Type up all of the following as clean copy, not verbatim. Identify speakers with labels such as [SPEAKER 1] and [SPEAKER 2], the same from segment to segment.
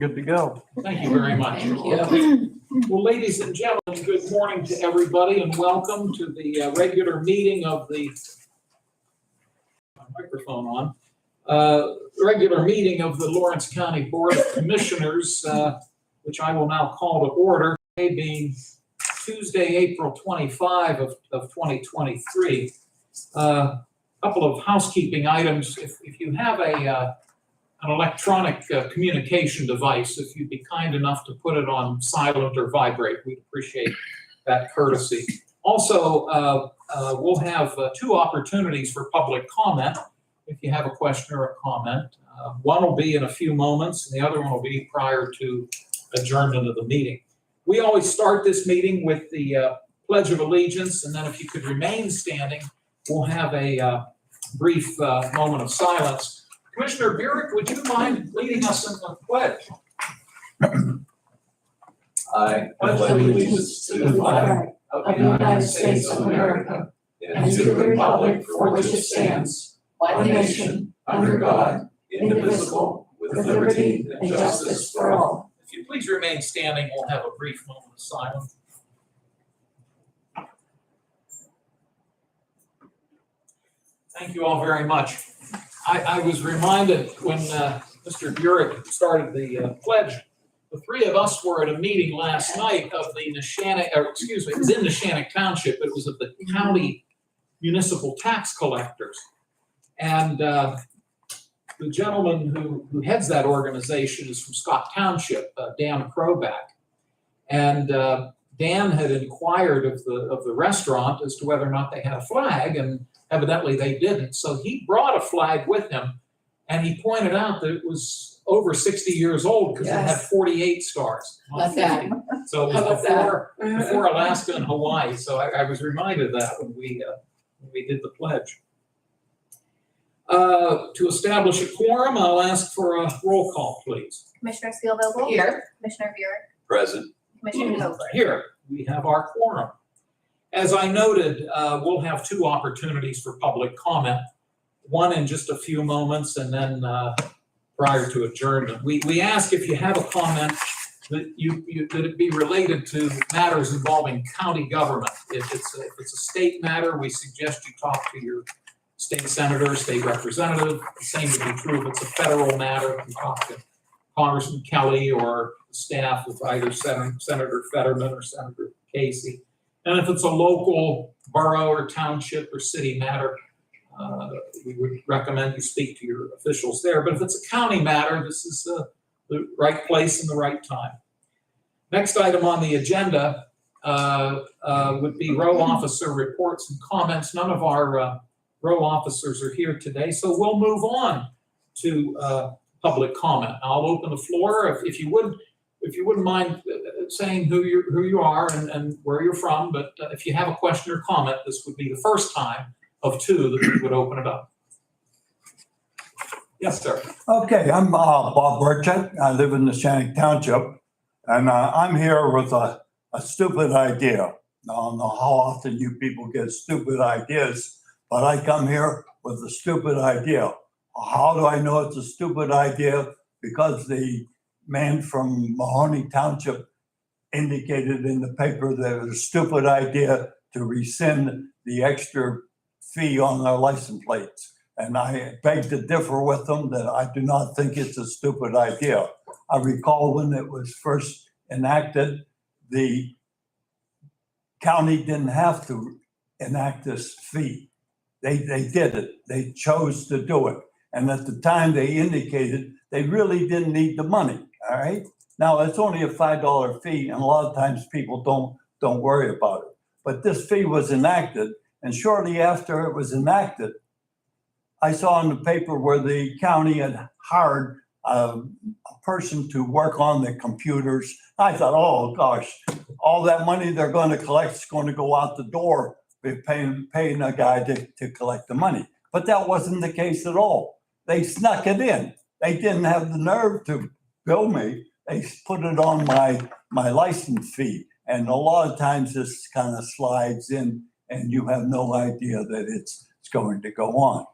[SPEAKER 1] Good to go.
[SPEAKER 2] Thank you very much.
[SPEAKER 3] Thank you.
[SPEAKER 2] Well, ladies and gentlemen, good morning to everybody and welcome to the regular meeting of the microphone on. Regular meeting of the Lawrence County Board of Commissioners, which I will now call to order, today being Tuesday, April 25 of 2023. Couple of housekeeping items. If you have an electronic communication device, if you'd be kind enough to put it on silent or vibrate, we'd appreciate that courtesy. Also, we'll have two opportunities for public comment if you have a question or a comment. One will be in a few moments, and the other one will be prior to adjournment of the meeting. We always start this meeting with the Pledge of Allegiance, and then if you could remain standing, we'll have a brief moment of silence. Commissioner Burek, would you mind leading us in the pledge?
[SPEAKER 4] I pledge allegiance to the flag of the United States of America and to the republic for which it stands, one nation, under God, indivisible, with liberty and justice for all.
[SPEAKER 2] If you please remain standing, we'll have a brief moment of silence. Thank you all very much. I was reminded when Mr. Burek started the pledge, the three of us were at a meeting last night of the it was in Neshannock Township, it was of the county municipal tax collectors. And the gentleman who heads that organization is from Scott Township, Dan Kroback. And Dan had inquired of the restaurant as to whether or not they had a flag, and evidently they didn't. So he brought a flag with him, and he pointed out that it was over 60 years old because it had 48 stars.
[SPEAKER 3] Like that.
[SPEAKER 2] So it was before Alaska and Hawaii. So I was reminded of that when we did the pledge. To establish a quorum, I'll ask for a roll call, please.
[SPEAKER 5] Commissioner Spielvogel?
[SPEAKER 3] Here.
[SPEAKER 5] Commissioner Buick?
[SPEAKER 4] Present.
[SPEAKER 5] Commissioner Vogler?
[SPEAKER 2] Here, we have our quorum. As I noted, we'll have two opportunities for public comment, one in just a few moments and then prior to adjournment. We ask if you have a comment that that it be related to matters involving county government. If it's a state matter, we suggest you talk to your state senator, state representative. The same would be true if it's a federal matter. You can talk to Congressman Kelly or the staff of either Senator Fetterman or Senator Casey. And if it's a local borough or township or city matter, we would recommend you speak to your officials there. But if it's a county matter, this is the right place and the right time. Next item on the agenda would be row officer reports and comments. None of our row officers are here today, so we'll move on to public comment. I'll open the floor. If you wouldn't mind saying who you are and where you're from, but if you have a question or comment, this would be the first time of two that we would open it up. Yes, sir.
[SPEAKER 6] Okay, I'm Bob Burchett. I live in Neshannock Township, and I'm here with a stupid idea. I don't know how often you people get stupid ideas, but I come here with a stupid idea. How do I know it's a stupid idea? Because the man from Mahoney Township indicated in the paper that it was a stupid idea to rescind the extra fee on their license plates. And I beg to differ with them that I do not think it's a stupid idea. I recall when it was first enacted, the county didn't have to enact this fee. They did it. They chose to do it. And at the time they indicated they really didn't need the money. All right. Now it's only a $5 fee, and a lot of times people don't worry about it. But this fee was enacted, and shortly after it was enacted, I saw in the paper where the county had hired a person to work on the computers. I thought, oh gosh, all that money they're going to collect is going to go out the door, paying a guy to collect the money. But that wasn't the case at all. They snuck it in. They didn't have the nerve to bill me. They put it on my license fee. And a lot of times this kind of slides in and you have no idea that it's going to go on.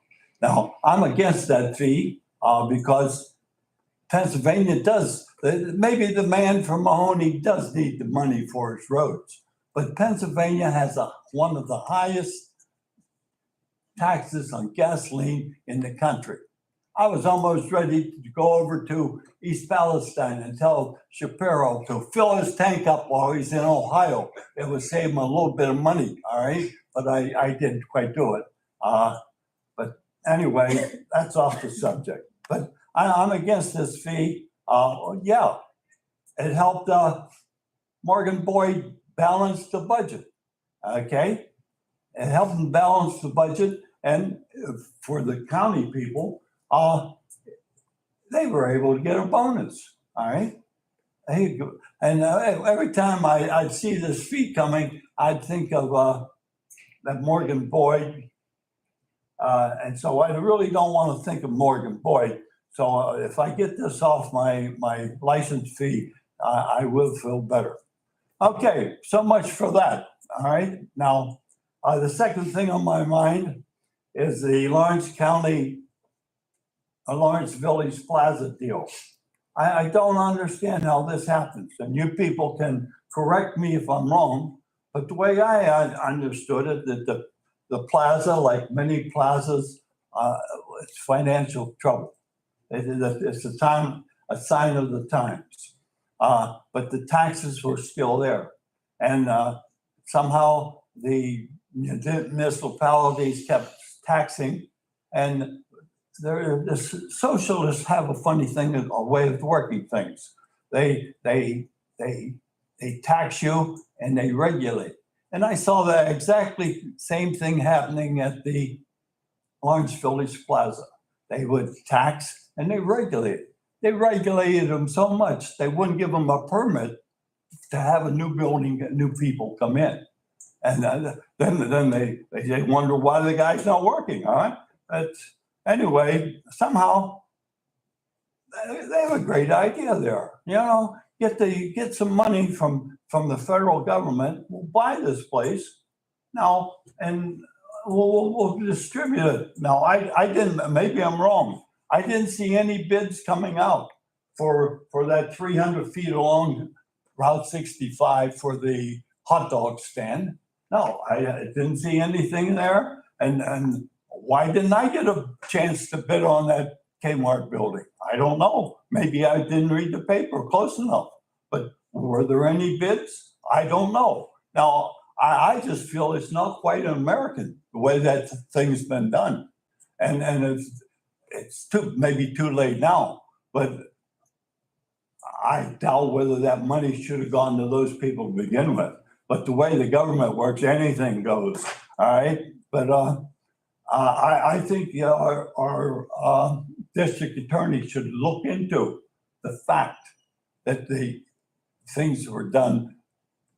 [SPEAKER 6] Now, I'm against that fee because Pennsylvania does, maybe the man from Mahoney does need the money for his roads, but Pennsylvania has one of the highest taxes on gasoline in the country. I was almost ready to go over to East Palestine and tell Shapiro to fill his tank up while he's in Ohio. It would save him a little bit of money, all right? But I didn't quite do it. But anyway, that's off the subject. But I'm against this fee. Yeah, it helped Morgan Boyd balance the budget, okay? It helped him balance the budget, and for the county people, they were able to get a bonus, all right? And every time I'd see this fee coming, I'd think of that Morgan Boyd. And so I really don't want to think of Morgan Boyd. So if I get this off my license fee, I will feel better. Okay, so much for that, all right? Now, the second thing on my mind is the Lawrence Village Plaza deal. I don't understand how this happens, and you people can correct me if I'm wrong, but the way I understood it, that the plaza, like many plazas, it's financial trouble. It's a sign of the times. But the taxes were still there. And somehow the municipalities kept taxing, and the socialists have a funny thing, a way of working things. They tax you and they regulate. And I saw the exactly same thing happening at the Lawrence Village Plaza. They would tax and they regulate. They regulated them so much they wouldn't give them a permit to have a new building, new people come in. And then they wonder why the guy's not working, all right? But anyway, somehow they have a great idea there. You know, get some money from the federal government. We'll buy this place now, and we'll distribute it. Now, I didn't. Maybe I'm wrong. I didn't see any bids coming out for that 300 feet along Route 65 for the hot dog stand. No, I didn't see anything there. And why didn't I get a chance to bid on that Kmart building? I don't know. Maybe I didn't read the paper close enough. But were there any bids? I don't know. Now, I just feel it's not quite American, the way that thing's been done. And it's maybe too late now, but I doubt whether that money should have gone to those people to begin with. But the way the government works, anything goes, all right? But I think our district attorney should look into the fact that the things were done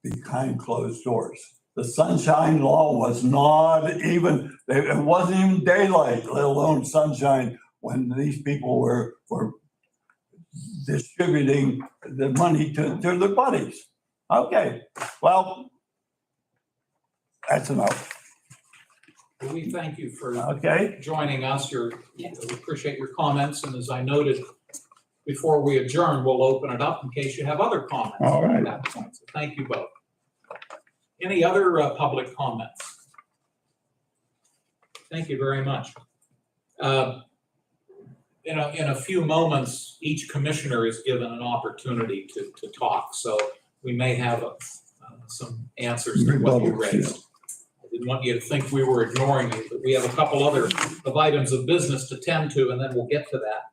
[SPEAKER 6] behind closed doors. The sunshine law was not even, it wasn't even daylight, let alone sunshine, when these people were distributing the money to their buddies. Okay, well, that's enough.
[SPEAKER 2] We thank you for
[SPEAKER 6] Okay,
[SPEAKER 2] joining us. We appreciate your comments, and as I noted before we adjourn, we'll open it up in case you have other comments.
[SPEAKER 6] All right.
[SPEAKER 2] At that point. So thank you both. Any other public comments? Thank you very much. In a few moments, each commissioner is given an opportunity to talk, so we may have some answers to what you raised. I didn't want you to think we were ignoring you, but we have a couple other items of business to tend to, and then we'll get to that.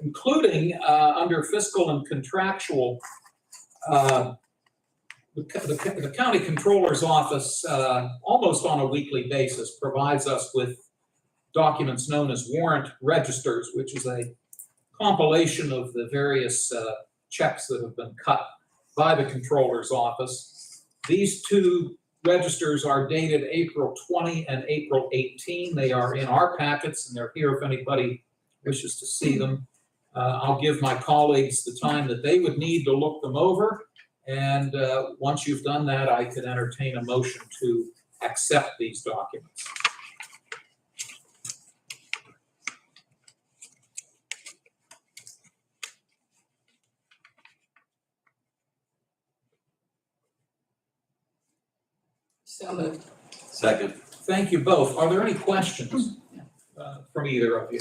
[SPEAKER 2] Including under fiscal and contractual, the county controller's office, almost on a weekly basis, provides us with documents known as warrant registers, which is a compilation of the various checks that have been cut by the controller's office. These two registers are dated April 20 and April 18. They are in our packets, and they're here if anybody wishes to see them. I'll give my colleagues the time that they would need to look them over. And once you've done that, I could entertain a motion to accept these documents.
[SPEAKER 4] So moved.
[SPEAKER 1] Second.
[SPEAKER 2] Thank you both. Are there any questions from either of you?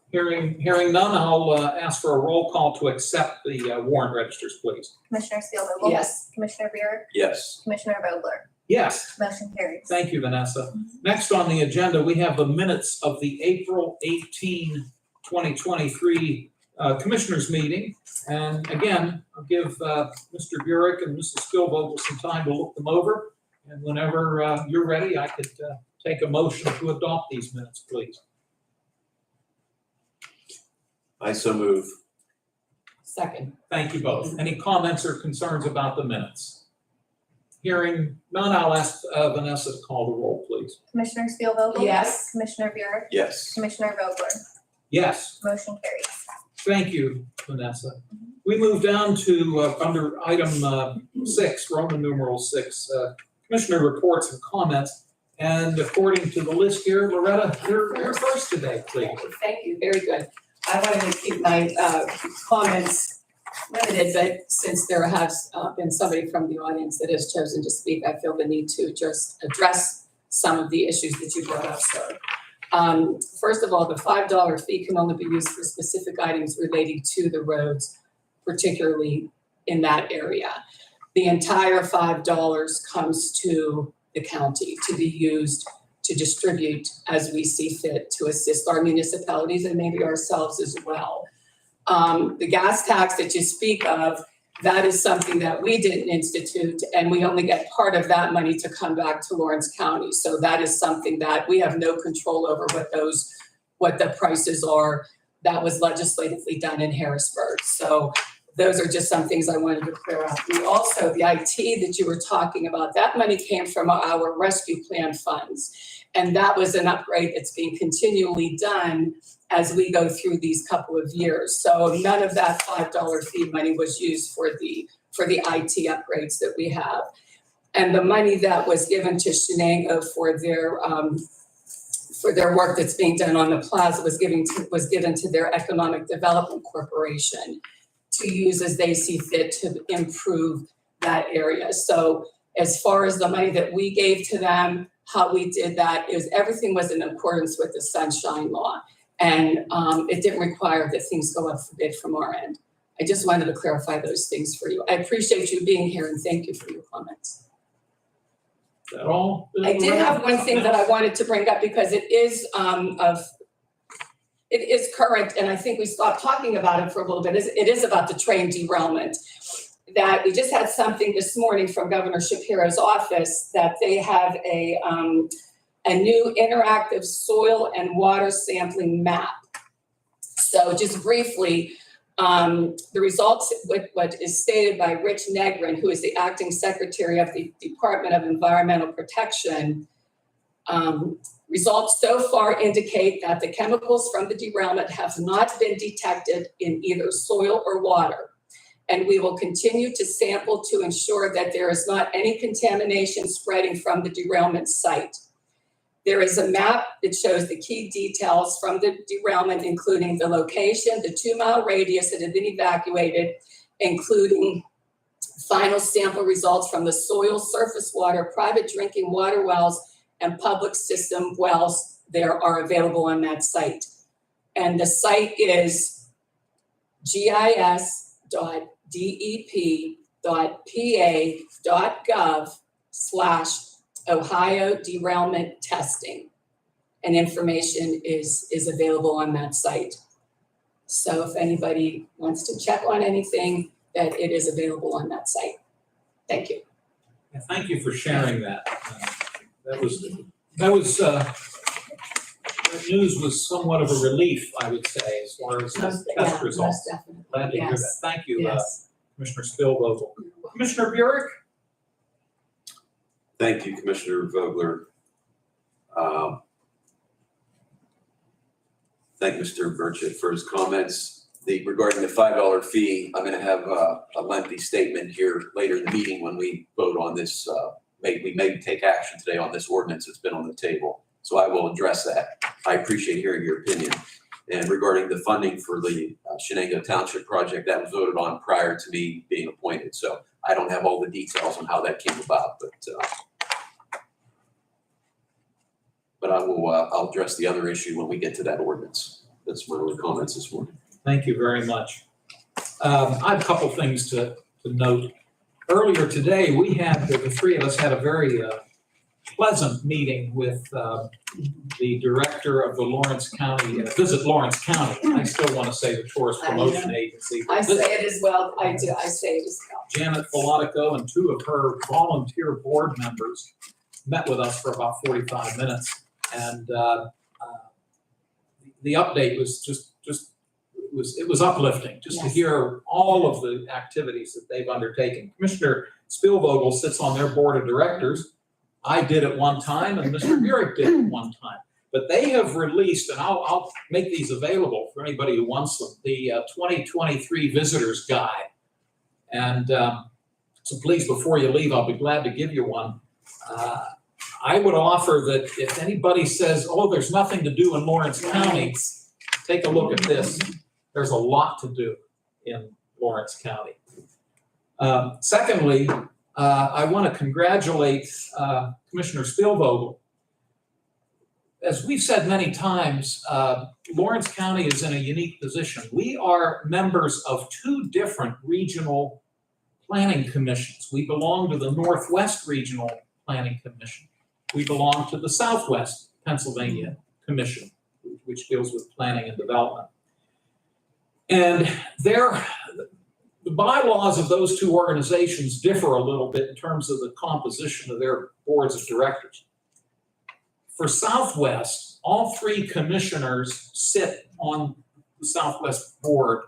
[SPEAKER 2] Hearing none, I'll ask for a roll call to accept the warrant registers, please.
[SPEAKER 5] Commissioner Spielvogel?
[SPEAKER 4] Yes.
[SPEAKER 5] Commissioner Buick?
[SPEAKER 1] Yes.
[SPEAKER 5] Commissioner Vogler?
[SPEAKER 2] Yes.
[SPEAKER 5] Motion carries.
[SPEAKER 2] Thank you, Vanessa. Next on the agenda, we have the minutes of the April 18, 2023 Commissioners meeting. And again, I'll give Mr. Burek and Mrs. Spielvogel some time to look them over. And whenever you're ready, I could take a motion to adopt these minutes, please.
[SPEAKER 1] I so move.
[SPEAKER 4] Second.
[SPEAKER 2] Thank you both. Any comments or concerns about the minutes? Hearing none, I'll ask Vanessa to call the roll, please.
[SPEAKER 5] Commissioner Spielvogel?
[SPEAKER 4] Yes.
[SPEAKER 5] Commissioner Buick?
[SPEAKER 1] Yes.
[SPEAKER 5] Commissioner Vogler?
[SPEAKER 2] Yes.
[SPEAKER 5] Motion carries.
[SPEAKER 2] Thank you, Vanessa. We move down to under item 6, Roman numeral 6, Commissioner reports and comments. And according to the list here, Loretta, you're first today, please.
[SPEAKER 3] Thank you, very good. I wanted to keep my comments limited, but since there has been somebody from the audience that has chosen to speak, I feel the need to just address some of the issues that you brought up, sir. First of all, the $5 fee can only be used for specific items relating to the roads, particularly in that area. The entire $5 comes to the county to be used to distribute as we see fit to assist our municipalities and maybe ourselves as well. The gas tax that you speak of, that is something that we didn't institute, and we only get part of that money to come back to Lawrence County. So that is something that we have no control over what the prices are. That was legislatively done in Harrisburg. So those are just some things I wanted to clear up. We also, the IT that you were talking about, that money came from our rescue plan funds. And that was an upgrade that's being continually done as we go through these couple of years. So none of that $5 fee money was used for the IT upgrades that we have. And the money that was given to Shenango for their work that's being done on the plaza was given to their Economic Development Corporation to use as they see fit to improve that area. So as far as the money that we gave to them, how we did that is everything was in accordance with the Sunshine Law. And it didn't require that things go up for bid from our end. I just wanted to clarify those things for you. I appreciate you being here and thank you for your comments.
[SPEAKER 2] Is that all?
[SPEAKER 3] I did have one thing that I wanted to bring up because it is it is current, and I think we stopped talking about it for a little bit. It is about the train derailment. That we just had something this morning from Governor Shapiro's office that they have a new interactive soil and water sampling map. So just briefly, the results, what is stated by Rich Negrin, who is the acting secretary of the Department of Environmental Protection, results so far indicate that the chemicals from the derailment have not been detected in either soil or water. And we will continue to sample to ensure that there is not any contamination spreading from the derailment site. There is a map that shows the key details from the derailment, including the location, the 2-mile radius that had been evacuated, including final sample results from the soil, surface water, private drinking water wells, and public system wells there are available on that site. And the site is gis.dep.pa.gov/Ohio derailment testing. And information is available on that site. So if anybody wants to check on anything, that it is available on that site. Thank you.
[SPEAKER 2] And thank you for sharing that. That news was somewhat of a relief, I would say, as far as the test results.
[SPEAKER 3] Most definitely.
[SPEAKER 2] Glad to hear that.
[SPEAKER 3] Yes.
[SPEAKER 2] Thank you,
[SPEAKER 3] Yes.
[SPEAKER 2] Commissioner Spielvogel. Commissioner Burek?
[SPEAKER 1] Thank you, Commissioner Vogler. Thank Mr. Burchett for his comments. Regarding the $5 fee, I'm going to have a lengthy statement here later in the meeting when we vote on this. We may take action today on this ordinance that's been on the table. So I will address that. I appreciate hearing your opinion. And regarding the funding for the Shenango Township project, that was voted on prior to me being appointed. So I don't have all the details on how that came about, but but I'll address the other issue when we get to that ordinance. That's my only comments this morning.
[SPEAKER 2] Thank you very much. I have a couple things to note. Earlier today, we had, the three of us had a very pleasant meeting with the director of the Lawrence County, Visit Lawrence County. I still want to say the Tourist Promotion Agency.
[SPEAKER 3] I say it as well, I do, I say it as well.
[SPEAKER 2] Janet Filatico and two of her volunteer board members met with us for about 45 minutes. And the update was it was uplifting just to
[SPEAKER 3] Yes.
[SPEAKER 2] hear all of the activities that they've undertaken. Commissioner Spielvogel sits on their board of directors. I did at one time and Mr. Burek did at one time. But they have released, and I'll make these available for anybody who wants them, the 2023 Visitors Guide. And so please, before you leave, I'll be glad to give you one. I would offer that if anybody says, oh, there's nothing to do in Lawrence County, take a look at this. There's a lot to do in Lawrence County. Secondly, I want to congratulate Commissioner Spielvogel. As we've said many times, Lawrence County is in a unique position. We are members of two different regional planning commissions. We belong to the Northwest Regional Planning Commission. We belong to the Southwest Pennsylvania Commission, which deals with planning and development. And the bylaws of those two organizations differ a little bit in terms of the composition of their boards of directors. For Southwest, all three commissioners sit on the Southwest board,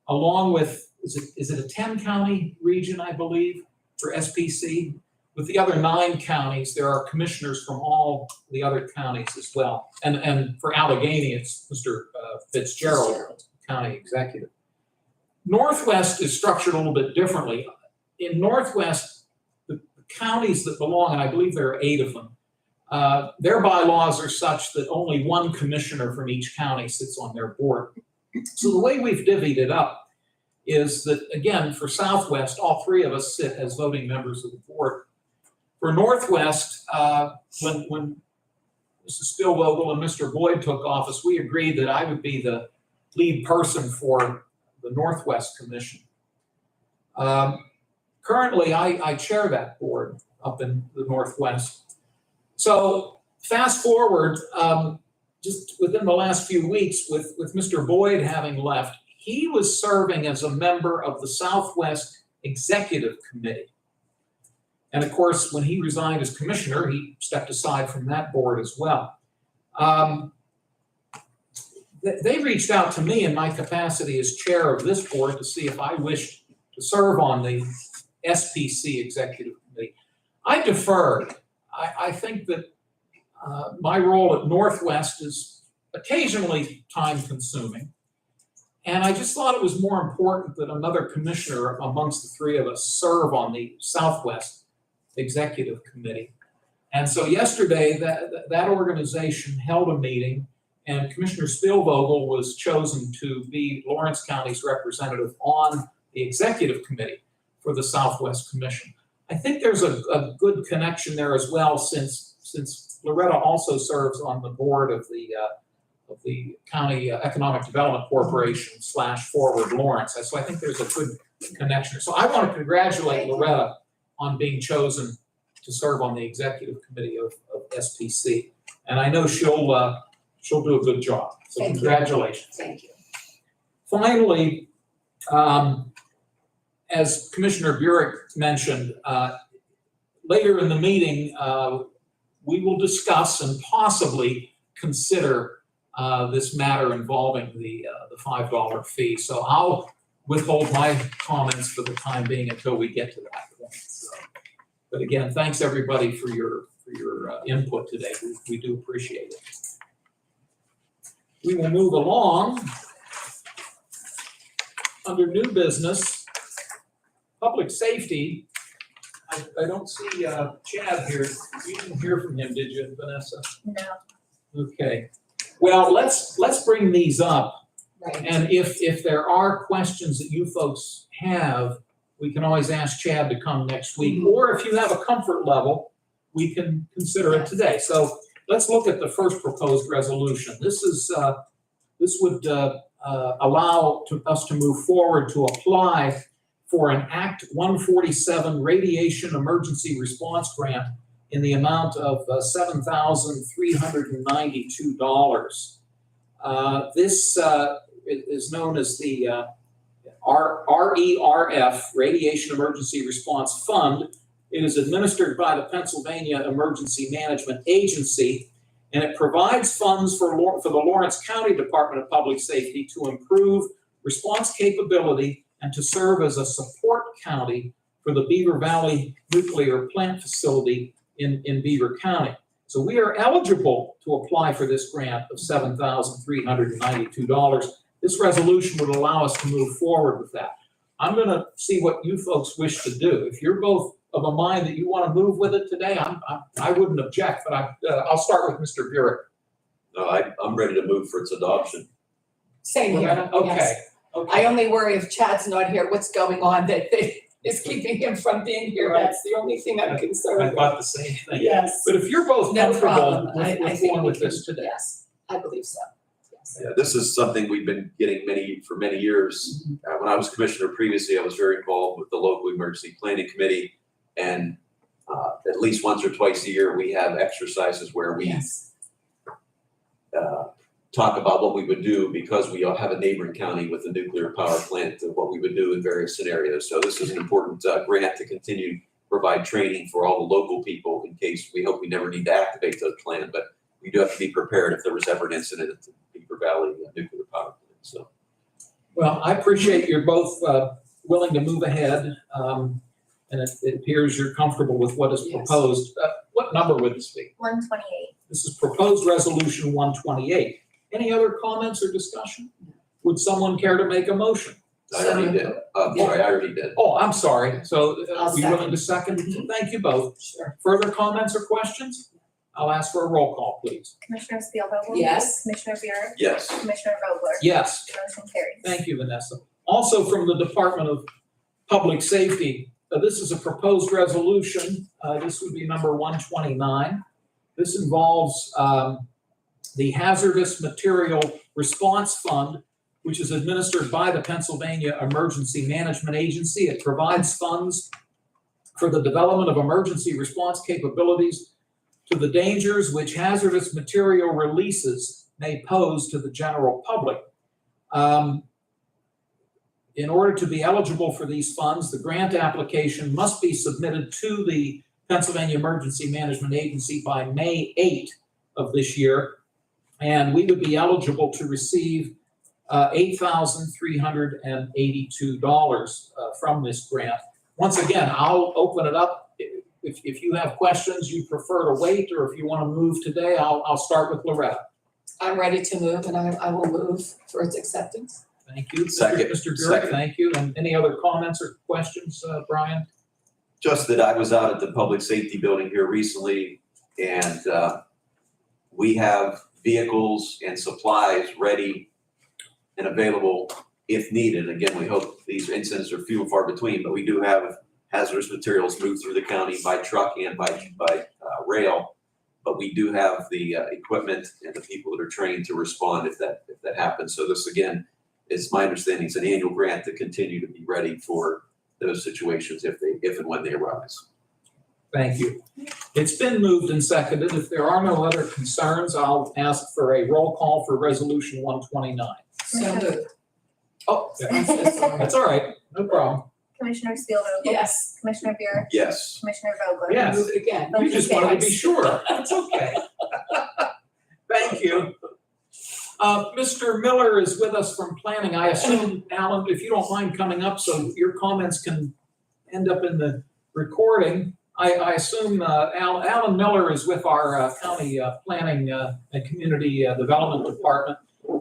[SPEAKER 2] along with, is it a 10-county region, I believe, for SPC? With the other 9 counties, there are commissioners from all the other counties as well. And for Allegheny, it's Mr. Fitzgerald, county executive. Northwest is structured a little bit differently. In Northwest, the counties that belong, and I believe there are 8 of them, their bylaws are such that only one commissioner from each county sits on their board. So the way we've divvied it up is that, again, for Southwest, all 3 of us sit as voting members of the board. For Northwest, when Mrs. Spielvogel and Mr. Boyd took office, we agreed that I would be the lead person for the Northwest Commission. Currently, I chair that board up in the Northwest. So fast forward, just within the last few weeks with Mr. Boyd having left, he was serving as a member of the Southwest Executive Committee. And of course, when he resigned as commissioner, he stepped aside from that board as well. They reached out to me in my capacity as chair of this board to see if I wished to serve on the SPC Executive Committee. I deferred. I think that my role at Northwest is occasionally time-consuming. And I just thought it was more important that another commissioner amongst the 3 of us serve on the Southwest Executive Committee. And so yesterday, that organization held a meeting, and Commissioner Spielvogel was chosen to be Lawrence County's representative on the Executive Committee for the Southwest Commission. I think there's a good connection there as well, since Loretta also serves on the board of the County Economic Development Corporation / Forward Lawrence. So I think there's a good connection. So I want to congratulate Loretta on being chosen to serve on the Executive Committee of SPC. And I know she'll do a good job. So
[SPEAKER 3] Thank you.
[SPEAKER 2] Congratulations.
[SPEAKER 3] Thank you.
[SPEAKER 2] Finally, as Commissioner Burek mentioned, later in the meeting, we will discuss and possibly consider this matter involving the $5 fee. So I'll withhold my comments for the time being until we get to that point. So, but again, thanks everybody for your input today. We do appreciate it. We will move along. Under new business, public safety. I don't see Chad here. You didn't hear from him, did you, Vanessa?
[SPEAKER 5] No.
[SPEAKER 2] Okay. Well, let's bring these up.
[SPEAKER 3] Right.
[SPEAKER 2] And if there are questions that you folks have, we can always ask Chad to come next week. Or if you have a comfort level, we can consider it today. So let's look at the first proposed resolution. This would allow us to move forward to apply for an Act 147 Radiation Emergency Response Grant in the amount of $7,392. This is known as the RERF, Radiation Emergency Response Fund. It is administered by the Pennsylvania Emergency Management Agency, and it provides funds for the Lawrence County Department of Public Safety to improve response capability and to serve as a support county for the Beaver Valley Nuclear Plant Facility in Beaver County. So we are eligible to apply for this grant of $7,392. This resolution would allow us to move forward with that. I'm going to see what you folks wish to do. If you're both of a mind that you want to move with it today, I wouldn't object, but I'll start with Mr. Burek.
[SPEAKER 1] No, I'm ready to move for its adoption.
[SPEAKER 3] Same here,
[SPEAKER 2] Okay,
[SPEAKER 3] yes.
[SPEAKER 2] okay.
[SPEAKER 3] I only worry if Chad's not here, what's going on that is keeping him from being here.
[SPEAKER 2] Right.
[SPEAKER 3] That's the only thing I'm concerned
[SPEAKER 2] I
[SPEAKER 3] with.
[SPEAKER 2] thought the same thing.
[SPEAKER 3] Yes.
[SPEAKER 2] But if you're both
[SPEAKER 3] No
[SPEAKER 2] comfortable
[SPEAKER 3] problem. I
[SPEAKER 2] with
[SPEAKER 3] think
[SPEAKER 2] going
[SPEAKER 3] we
[SPEAKER 2] with this
[SPEAKER 3] can-
[SPEAKER 2] today.
[SPEAKER 3] Yes, I believe so. Yes.
[SPEAKER 1] Yeah, this is something we've been getting for many years. When I was commissioner previously, I was very involved with the local emergency planning committee. And at least once or twice a year, we have exercises where we
[SPEAKER 3] Yes.
[SPEAKER 1] talk about what we would do because we all have a neighboring county with a nuclear power plant, and what we would do in various scenarios. So this is an important grant to continue to provide training for all the local people in case we hope we never need to activate the plant, but we do have to be prepared if there was ever an incident at the Beaver Valley nuclear power plant. So
[SPEAKER 2] Well, I appreciate you're both willing to move ahead, and it appears you're comfortable with what is
[SPEAKER 3] Yes.
[SPEAKER 2] proposed. What number would this be?
[SPEAKER 5] 128.
[SPEAKER 2] This is proposed resolution 128. Any other comments or discussion? Would someone care to make a motion?
[SPEAKER 1] I already did. Sorry, I already did.
[SPEAKER 2] Oh, I'm sorry. So
[SPEAKER 3] I'll
[SPEAKER 2] are you willing to second? Thank you both.
[SPEAKER 3] Sure.
[SPEAKER 2] Further comments or questions? I'll ask for a roll call, please.
[SPEAKER 5] Commissioner Spielvogel?
[SPEAKER 3] Yes.
[SPEAKER 5] Commissioner Buick?
[SPEAKER 1] Yes.
[SPEAKER 5] Commissioner Vogler?
[SPEAKER 2] Yes.
[SPEAKER 5] Motion carries.
[SPEAKER 2] Thank you, Vanessa. Also from the Department of Public Safety, this is a proposed resolution. This would be number 129. This involves the Hazardous Material Response Fund, which is administered by the Pennsylvania Emergency Management Agency. It provides funds for the development of emergency response capabilities to the dangers which hazardous material releases may pose to the general public. In order to be eligible for these funds, the grant application must be submitted to the Pennsylvania Emergency Management Agency by May 8 of this year. And we would be eligible to receive $8,382 from this grant. Once again, I'll open it up. If you have questions, you prefer to wait, or if you want to move today, I'll start with Loretta.
[SPEAKER 3] I'm ready to move, and I will move for its acceptance.
[SPEAKER 2] Thank you.
[SPEAKER 1] Second.
[SPEAKER 2] Mr. Burek,
[SPEAKER 1] Second.
[SPEAKER 2] thank you. And any other comments or questions, Brian?
[SPEAKER 1] Just that I was out at the public safety building here recently, and we have vehicles and supplies ready and available if needed. Again, we hope these incidents are few and far between, but we do have hazardous materials moved through the county by truck and by rail. But we do have the equipment and the people that are trained to respond if that happens. So this, again, is my understanding, it's an annual grant to continue to be ready for those situations if and when they arise.
[SPEAKER 2] Thank you. It's been moved and seconded. If there are no other concerns, I'll ask for a roll call for resolution 129.
[SPEAKER 3] So moved.
[SPEAKER 2] Oh,
[SPEAKER 3] I'm so sorry.
[SPEAKER 2] that's all right. No problem.
[SPEAKER 5] Commissioner Spielvogel?
[SPEAKER 3] Yes.
[SPEAKER 5] Commissioner Buick?
[SPEAKER 1] Yes.
[SPEAKER 5] Commissioner Vogler?
[SPEAKER 2] Yes.
[SPEAKER 3] Move it again.
[SPEAKER 2] You just wanted to be sure. That's okay. Thank you. Mr. Miller is with us from planning. I assume, Alan, if you don't mind coming up so your comments can end up in the recording. I assume Alan Miller is with our county planning and community development department.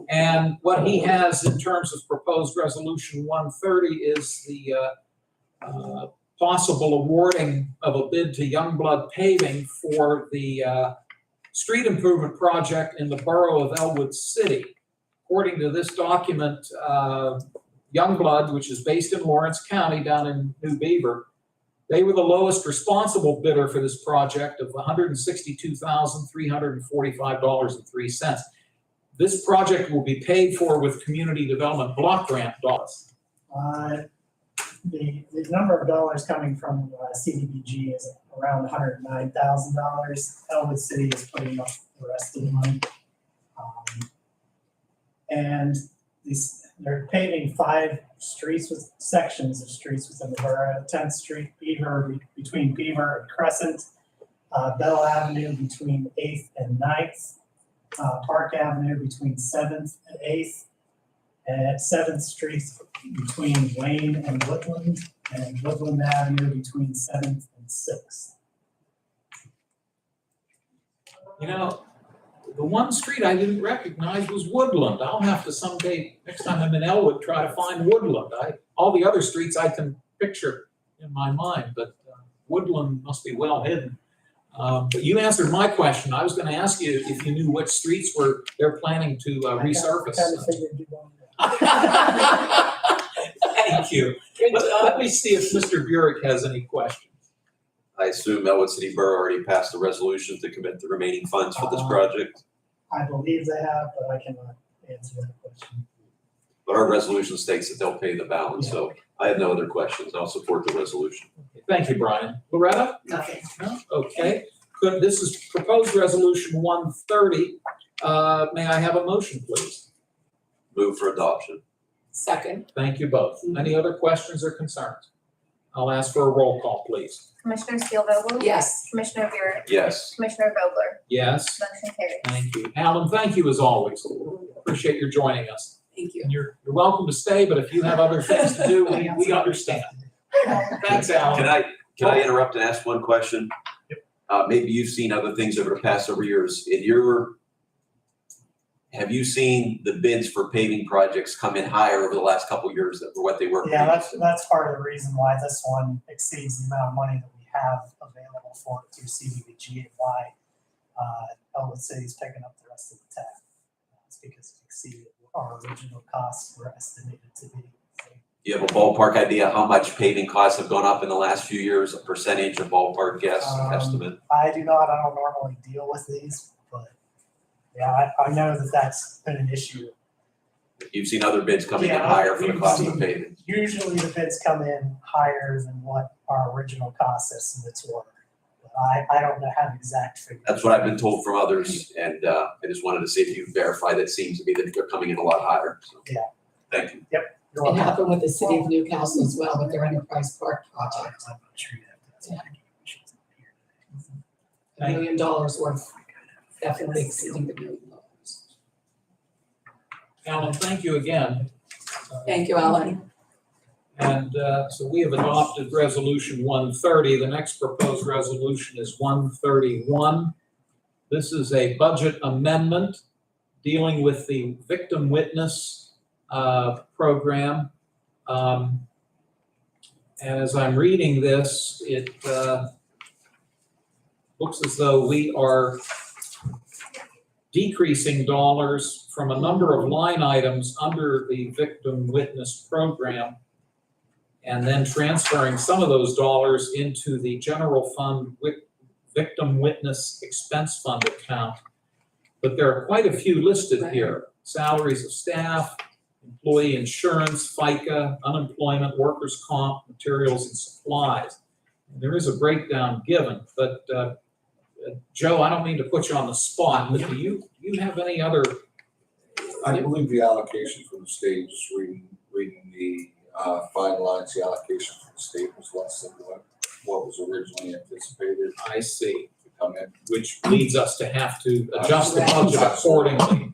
[SPEAKER 2] And what he has in terms of proposed resolution 130 is the possible awarding of a bid to Youngblood Paving for the street improvement project in the borough of Elwood City. According to this document, Youngblood, which is based in Lawrence County down in New Beaver, They were the lowest responsible bidder for this project of $162,345.03. This project will be paid for with community development block grant dollars.
[SPEAKER 7] The number of dollars coming from CDBG is around $109,000. Elwood City is putting up the rest of the money. And they're paving 5 streets with sections of streets within the borough. 10th Street, Beaver, between Beaver and Crescent, Bell Avenue between 8th and 9th, Park Avenue between 7th and 8th, and 7th Street between Wayne and Woodland, and Woodland Avenue between 7th and 6th.
[SPEAKER 2] You know, the one street I didn't recognize was Woodland. I'll have to someday, next time I'm in Elwood, try to find Woodland. All the other streets I can picture in my mind, but Woodland must be well hidden. But you answered my question. I was gonna ask you if you knew which streets they're planning to resurface.
[SPEAKER 7] I kind of figured you'd want to know.
[SPEAKER 2] Thank you.
[SPEAKER 3] Good job.
[SPEAKER 2] Let me see if Mr. Burek has any questions.
[SPEAKER 1] I assume Elwood City Borough already passed a resolution to commit the remaining funds for this project,
[SPEAKER 7] I believe they have, but I cannot answer that question.
[SPEAKER 1] but our resolution states that they'll pay the balance, so I have no other questions. I'll support the resolution.
[SPEAKER 2] Thank you, Brian. Loretta?
[SPEAKER 3] Nothing.
[SPEAKER 2] No? Okay. Good. This is proposed resolution 130. May I have a motion, please?
[SPEAKER 1] Move for adoption.
[SPEAKER 3] Second.
[SPEAKER 2] Thank you both. Any other questions or concerns? I'll ask for a roll call, please.
[SPEAKER 5] Commissioner Spielvogel?
[SPEAKER 3] Yes.
[SPEAKER 5] Commissioner Buick?
[SPEAKER 1] Yes.
[SPEAKER 5] Commissioner Vogler?
[SPEAKER 2] Yes.
[SPEAKER 5] Motion carries.
[SPEAKER 2] Thank you. Alan, thank you as always. Appreciate your joining us.
[SPEAKER 3] Thank you.
[SPEAKER 2] And you're welcome to stay, but if you have other things to do, we understand. Thanks, Alan.
[SPEAKER 1] Can I interrupt and ask one question? Maybe you've seen other things over the past several years. Have you seen the bids for paving projects come in higher over the last couple of years than what they were
[SPEAKER 7] Yeah,
[SPEAKER 1] previously?
[SPEAKER 7] that's part of the reason why this one exceeds the amount of money that we have available for it through CDBG and why Elwood City's picking up the rest of the tab. It's because it exceeded what our original costs were estimated to be.
[SPEAKER 1] Do you have a ballpark idea how much paving costs have gone up in the last few years, a percentage, a ballpark guess, estimate?
[SPEAKER 7] I don't normally deal with these, but yeah, I know that that's been an issue.
[SPEAKER 1] You've seen other bids coming in
[SPEAKER 7] Yeah,
[SPEAKER 1] higher for the
[SPEAKER 7] we've
[SPEAKER 1] cost of
[SPEAKER 7] seen-
[SPEAKER 1] paving.
[SPEAKER 7] Usually the bids come in higher than what our original cost estimates were. But I don't have exact figures.
[SPEAKER 1] That's what I've been told from others, and I just wanted to see if you verify that. Seems to be that they're coming in a lot higher, so.
[SPEAKER 7] Yeah.
[SPEAKER 1] Thank you.
[SPEAKER 7] You're
[SPEAKER 3] It
[SPEAKER 7] welcome.
[SPEAKER 3] happened with the city of Newcastle as well with their Enterprise Park project.
[SPEAKER 7] I'm not sure you have to-
[SPEAKER 3] $1 million worth, definitely exceeding the $1 million.
[SPEAKER 2] Alan, thank you again.
[SPEAKER 3] Thank you, Alan.
[SPEAKER 2] And so we have adopted resolution 130. The next proposed resolution is 131. This is a budget amendment dealing with the victim witness program. And as I'm reading this, it looks as though we are decreasing dollars from a number of line items under the victim witness program, and then transferring some of those dollars into the general fund victim witness expense fund account. But there are quite a few listed here: salaries of staff, employee insurance, FICA, unemployment, workers' comp, materials and supplies. And there is a breakdown given, but Joe, I don't mean to put you on the spot, but do you have any other?
[SPEAKER 8] I believe the allocation from the state, just reading the fine lines, the allocation from the state was less than what was originally anticipated
[SPEAKER 2] I see,
[SPEAKER 8] to come in.
[SPEAKER 2] which leads us to have to adjust the budget accordingly.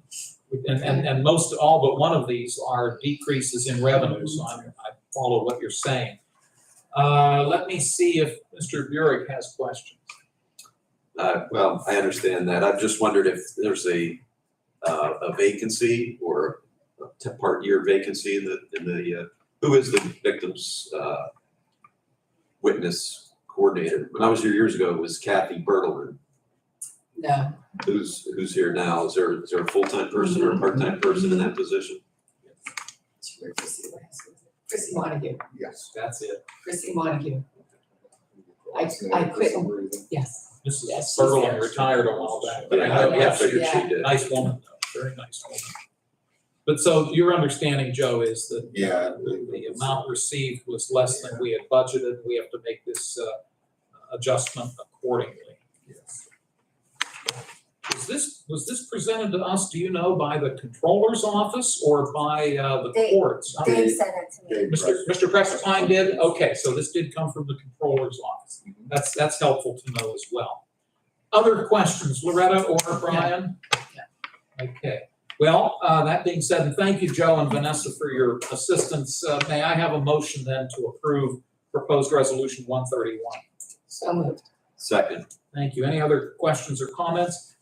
[SPEAKER 2] And most, all but one of these are decreases in revenue, so I follow what you're saying. Let me see if Mr. Burek has questions.
[SPEAKER 1] Well, I understand that. I've just wondered if there's a vacancy or a part-year vacancy in the who is the victims witness coordinator? When I was here years ago, it was Kathy Bertelman.
[SPEAKER 3] No,
[SPEAKER 1] Who's here now? Is there a full-time person or a part-time person in that position?
[SPEAKER 3] Chrissy Montague,
[SPEAKER 8] Yes.
[SPEAKER 2] That's it.
[SPEAKER 3] Chrissy Montague. I couldn't, yes.
[SPEAKER 2] Mrs.
[SPEAKER 3] Yes, she's
[SPEAKER 2] Berlin
[SPEAKER 3] there.
[SPEAKER 2] retired a while back, but I
[SPEAKER 1] Yeah,
[SPEAKER 2] know,
[SPEAKER 1] I
[SPEAKER 2] yeah,
[SPEAKER 1] figured she
[SPEAKER 3] Yeah.
[SPEAKER 1] did.
[SPEAKER 2] nice woman, though, very nice woman. But so your understanding, Joe, is that
[SPEAKER 8] Yeah.
[SPEAKER 2] the amount received was less than we had budgeted. We have to make this adjustment accordingly.
[SPEAKER 8] Yes.
[SPEAKER 2] Was this presented to us, do you know, by the controller's office or by the
[SPEAKER 5] Dave-
[SPEAKER 2] courts?
[SPEAKER 5] Dave sent it to me.
[SPEAKER 2] Mr. Pressipine did? Okay, so this did come from the controller's office. That's helpful to know as well. Other questions, Loretta or Brian? Okay, well, that being said, and thank you, Joe and Vanessa, for your assistance. May I have a motion then to approve proposed resolution 131?
[SPEAKER 3] So moved.
[SPEAKER 1] Second,
[SPEAKER 2] Thank you. Any other questions or comments?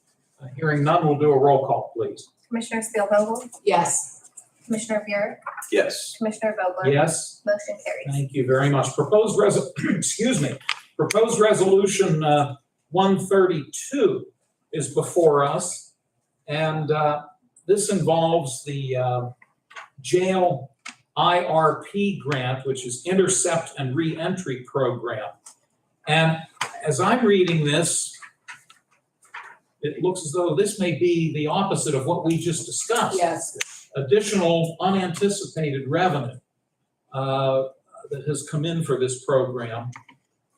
[SPEAKER 2] Hearing none, we'll do a roll call, please.
[SPEAKER 5] Commissioner Spielvogel,
[SPEAKER 3] Yes.
[SPEAKER 5] Commissioner Buick,
[SPEAKER 1] yes.
[SPEAKER 5] Commissioner Vogler.
[SPEAKER 2] Yes?
[SPEAKER 5] Motion carries.
[SPEAKER 2] Thank you very much. Excuse me, proposed resolution 132 is before us. And this involves the jail IRP grant, which is Intercept and Reentry Program. And as I'm reading this, it looks as though this may be the opposite of what we just discussed.
[SPEAKER 3] Yes.
[SPEAKER 2] Additional unanticipated revenue that has come in for this program.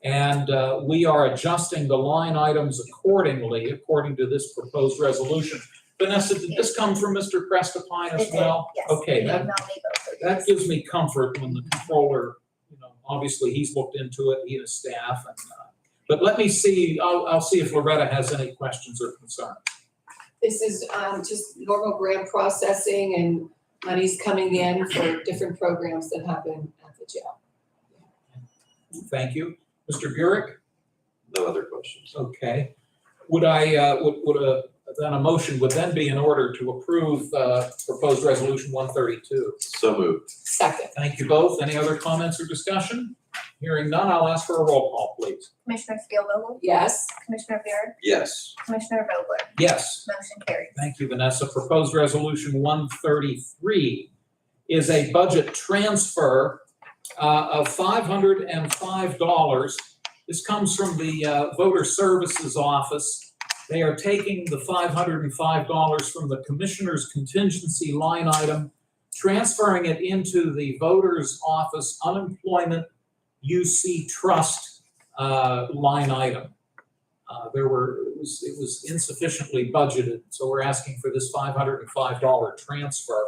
[SPEAKER 2] And we are adjusting the line items accordingly, according to this proposed resolution. Vanessa, did this come from Mr. Prestipine as
[SPEAKER 5] It did,
[SPEAKER 2] well?
[SPEAKER 5] yes.
[SPEAKER 2] Okay,
[SPEAKER 5] He
[SPEAKER 2] that,
[SPEAKER 5] emailed me both of
[SPEAKER 2] that
[SPEAKER 5] these.
[SPEAKER 2] gives me comfort when the controller, obviously he's looked into it, he and his staff. And but let me see, I'll see if Loretta has any questions or concerns.
[SPEAKER 3] This is just normal grant processing and money's coming in for different programs that happen at the jail.
[SPEAKER 2] Thank you. Mr. Burek?
[SPEAKER 1] No other questions.
[SPEAKER 2] Okay. Would then a motion would then be in order to approve proposed resolution 132?
[SPEAKER 1] So moved.
[SPEAKER 3] Second.
[SPEAKER 2] Thank you both. Any other comments or discussion? Hearing none, I'll ask for a roll call, please.
[SPEAKER 5] Commissioner Spielvogel,
[SPEAKER 3] Yes.
[SPEAKER 5] Commissioner Buick,
[SPEAKER 1] Yes.
[SPEAKER 5] Commissioner Vogler.
[SPEAKER 2] Yes.
[SPEAKER 5] Motion carries.
[SPEAKER 2] Thank you, Vanessa. Proposed resolution 133 is a budget transfer of $505. This comes from the Voter Services Office. They are taking the $505 from the Commissioner's contingency line item, transferring it into the Voter's Office Unemployment UC Trust line item. It was insufficiently budgeted, so we're asking for this $505 transfer.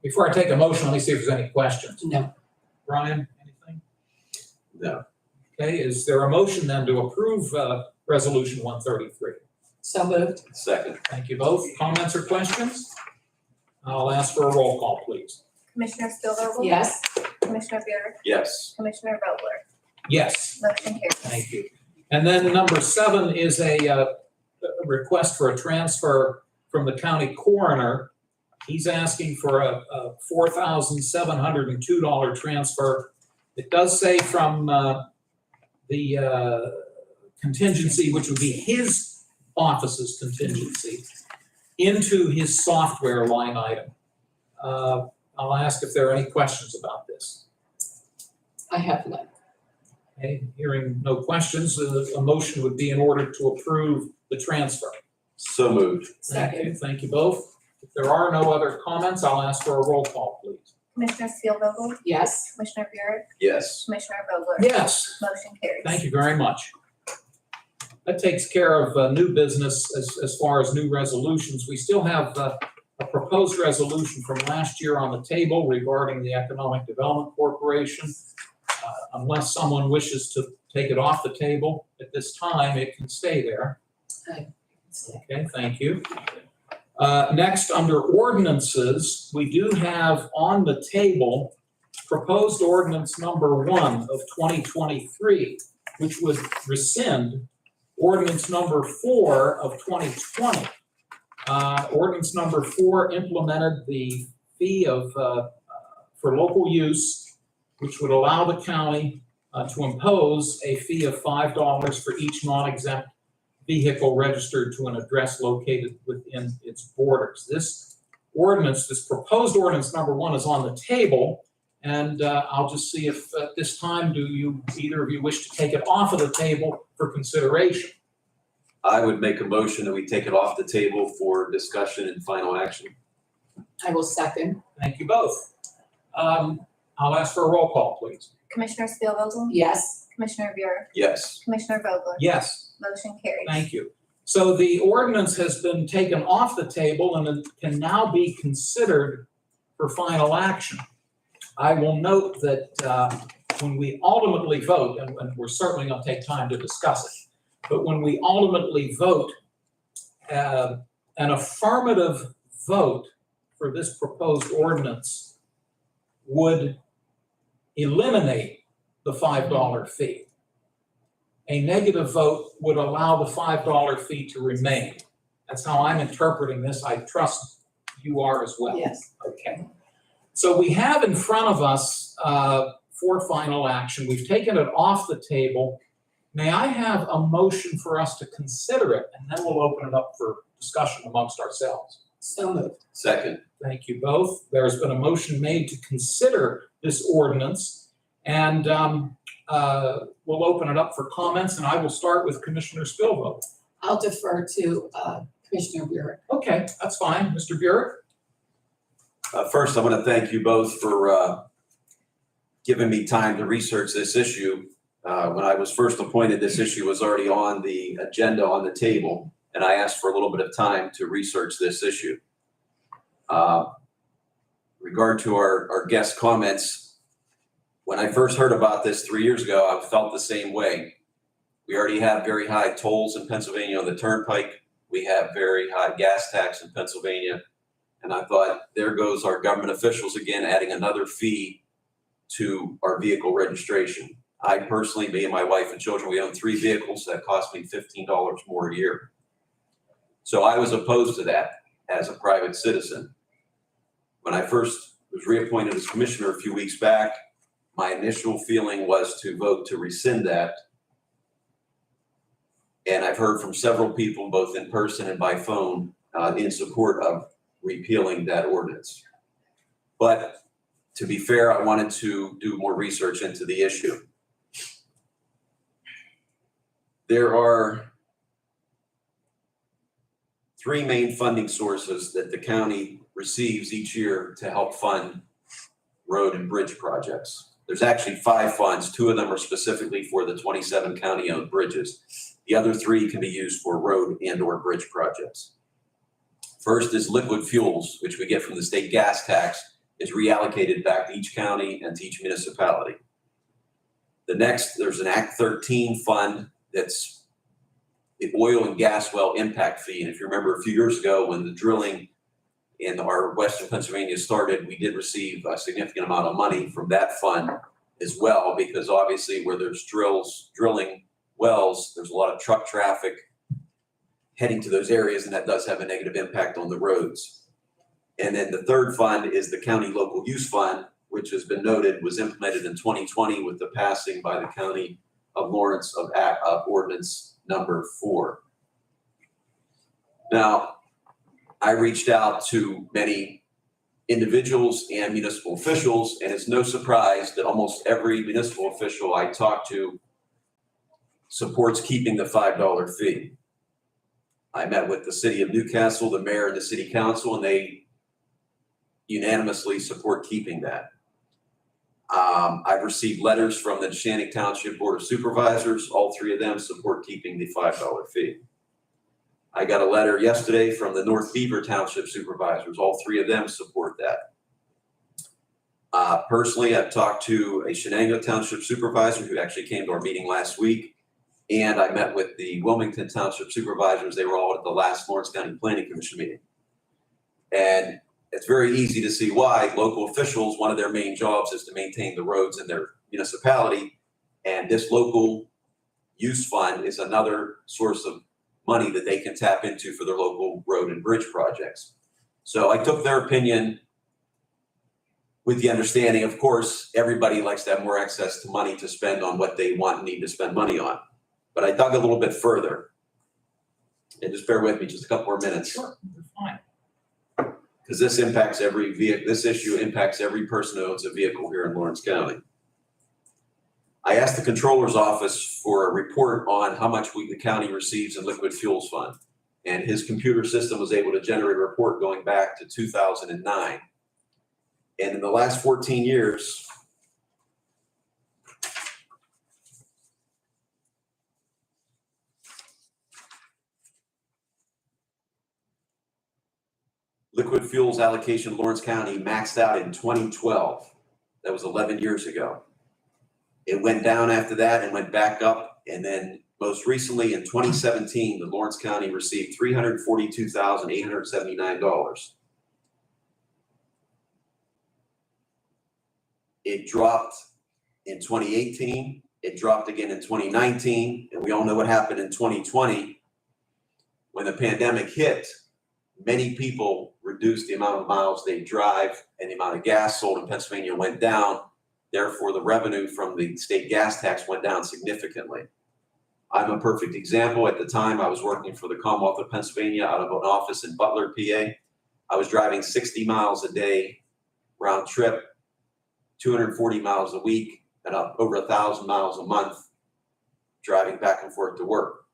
[SPEAKER 2] Before I take a motion, let me see if there's any questions.
[SPEAKER 3] No.
[SPEAKER 2] Brian, anything?
[SPEAKER 1] No.
[SPEAKER 2] Okay, is there a motion then to approve resolution 133?
[SPEAKER 3] So moved.
[SPEAKER 1] Second,
[SPEAKER 2] Thank you both. Comments or questions? I'll ask for a roll call, please.
[SPEAKER 5] Commissioner Spielvogel.
[SPEAKER 3] Yes.
[SPEAKER 5] Commissioner Buick,
[SPEAKER 1] yes.
[SPEAKER 5] Commissioner Vogler.
[SPEAKER 2] Yes.
[SPEAKER 5] Motion carries.
[SPEAKER 2] Thank you. And then number 7 is a request for a transfer from the county coroner. He's asking for a $4,702 transfer. It does say from the contingency, which would be his office's contingency, into his software line item. I'll ask if there are any questions about this.
[SPEAKER 3] I have none.
[SPEAKER 2] Okay, hearing no questions, a motion would be in order to approve the transfer.
[SPEAKER 1] So moved.
[SPEAKER 3] Second.
[SPEAKER 2] Thank you both. If there are no other comments, I'll ask for a roll call, please.
[SPEAKER 5] Commissioner Spielvogel,
[SPEAKER 3] Yes.
[SPEAKER 5] Commissioner Buick,
[SPEAKER 1] Yes.
[SPEAKER 5] Commissioner Vogler.
[SPEAKER 2] Yes,
[SPEAKER 5] Motion carries.
[SPEAKER 2] thank you very much. That takes care of new business as far as new resolutions. We still have a proposed resolution from last year on the table regarding the Economic Development Corporation. Unless someone wishes to take it off the table at this time, it can stay there. Okay, thank you. Next, under ordinances, we do have on the table proposed ordinance number 1 of 2023, which would rescind ordinance number 4 of 2020. Ordinance number 4 implemented the fee of for local use, which would allow the county to impose a fee of $5 for each non-exempt vehicle registered to an address located within its borders. This proposed ordinance number 1 is on the table. And I'll just see if at this time, either of you wish to take it off of the table for consideration?
[SPEAKER 1] I would make a motion that we take it off the table for discussion and final action.
[SPEAKER 3] I will second.
[SPEAKER 2] Thank you both. I'll ask for a roll call, please.
[SPEAKER 5] Commissioner Spielvogel?
[SPEAKER 3] Yes.
[SPEAKER 5] Commissioner Buick?
[SPEAKER 1] Yes.
[SPEAKER 5] Commissioner Vogler?
[SPEAKER 2] Yes.
[SPEAKER 5] Motion carries.
[SPEAKER 2] Thank you. So the ordinance has been taken off the table and it can now be considered for final action. I will note that when we ultimately vote, and we're certainly going to take time to discuss it, but when we ultimately vote, an affirmative vote for this proposed ordinance would eliminate the $5 fee. A negative vote would allow the $5 fee to remain. That's how I'm interpreting this. I trust you are as well.
[SPEAKER 3] Yes.
[SPEAKER 2] Okay. So we have in front of us for final action, we've taken it off the table. May I have a motion for us to consider it? And then we'll open it up for discussion amongst ourselves.
[SPEAKER 3] So moved.
[SPEAKER 1] Second.
[SPEAKER 2] Thank you both. There's been a motion made to consider this ordinance. And we'll open it up for comments, and I will start with Commissioner Spielvogel.
[SPEAKER 3] I'll defer to Commissioner Buick.
[SPEAKER 2] Okay, that's fine. Mr. Burek?
[SPEAKER 1] First, I want to thank you both for giving me time to research this issue. When I was first appointed, this issue was already on the agenda on the table, and I asked for a little bit of time to research this issue. Regard to our guest comments, when I first heard about this 3 years ago, I felt the same way. We already have very high tolls in Pennsylvania on the turnpike. We have very high gas tax in Pennsylvania. And I thought, there goes our government officials again, adding another fee to our vehicle registration. I personally, me and my wife and children, we own 3 vehicles that cost me $15 more a year. So I was opposed to that as a private citizen. When I first was reappointed as commissioner a few weeks back, my initial feeling was to vote to rescind that. And I've heard from several people, both in person and by phone, in support of repealing that ordinance. But to be fair, I wanted to do more research into the issue. There are 3 main funding sources that the county receives each year to help fund road and bridge projects. There's actually 5 funds. 2 of them are specifically for the 27 county-owned bridges. The other 3 can be used for road and/or bridge projects. First is liquid fuels, which we get from the state gas tax, is reallocated back to each county and to each municipality. The next, there's an Act 13 fund that's the oil and gas well impact fee. And if you remember a few years ago when the drilling in our Western Pennsylvania started, we did receive a significant amount of money from that fund as well, because obviously where there's drilling wells, there's a lot of truck traffic heading to those areas, and that does have a negative impact on the roads. And then the third fund is the County Local Use Fund, which has been noted was implemented in 2020 with the passing by the County of Lawrence of Ordinance number 4. Now, I reached out to many individuals and municipal officials, and it's no surprise that almost every municipal official I talk to supports keeping the $5 fee. I met with the city of Newcastle, the mayor and the city council, and they unanimously support keeping that. I've received letters from the Neshannock Township Board of Supervisors. All 3 of them support keeping the $5 fee. I got a letter yesterday from the North Beaver Township Supervisors. All 3 of them support that. Personally, I've talked to a Shenango Township Supervisor who actually came to our meeting last week. And I met with the Wilmington Township Supervisors. They were all at the last Lawrence County Planning Commission meeting. And it's very easy to see why local officials, one of their main jobs is to maintain the roads in their municipality. And this local use fund is another source of money that they can tap into for their local road and bridge projects. So I took their opinion with the understanding, of course, everybody likes to have more access to money to spend on what they want and need to spend money on. But I dug a little bit further. And just bear with me just a couple more minutes.
[SPEAKER 2] Sure, you're fine.
[SPEAKER 1] because this impacts every vehicle, this issue impacts every person who owns a vehicle here in Lawrence County. I asked the Controller's Office for a report on how much the county receives in liquid fuels fund. And his computer system was able to generate a report going back to 2009. And in the last 14 years, liquid fuels allocation in Lawrence County maxed out in 2012. That was 11 years ago. It went down after that and went back up. And then most recently in 2017, the Lawrence County received $342,879. It dropped in 2018. It dropped again in 2019. And we all know what happened in 2020 when the pandemic hit. Many people reduced the amount of miles they drive, and the amount of gas sold in Pennsylvania went down. Therefore, the revenue from the state gas tax went down significantly. I'm a perfect example. At the time, I was working for the Commonwealth of Pennsylvania out of an office in Butler, PA. I was driving 60 miles a day round trip, 240 miles a week, and over 1,000 miles a month driving back and forth to work.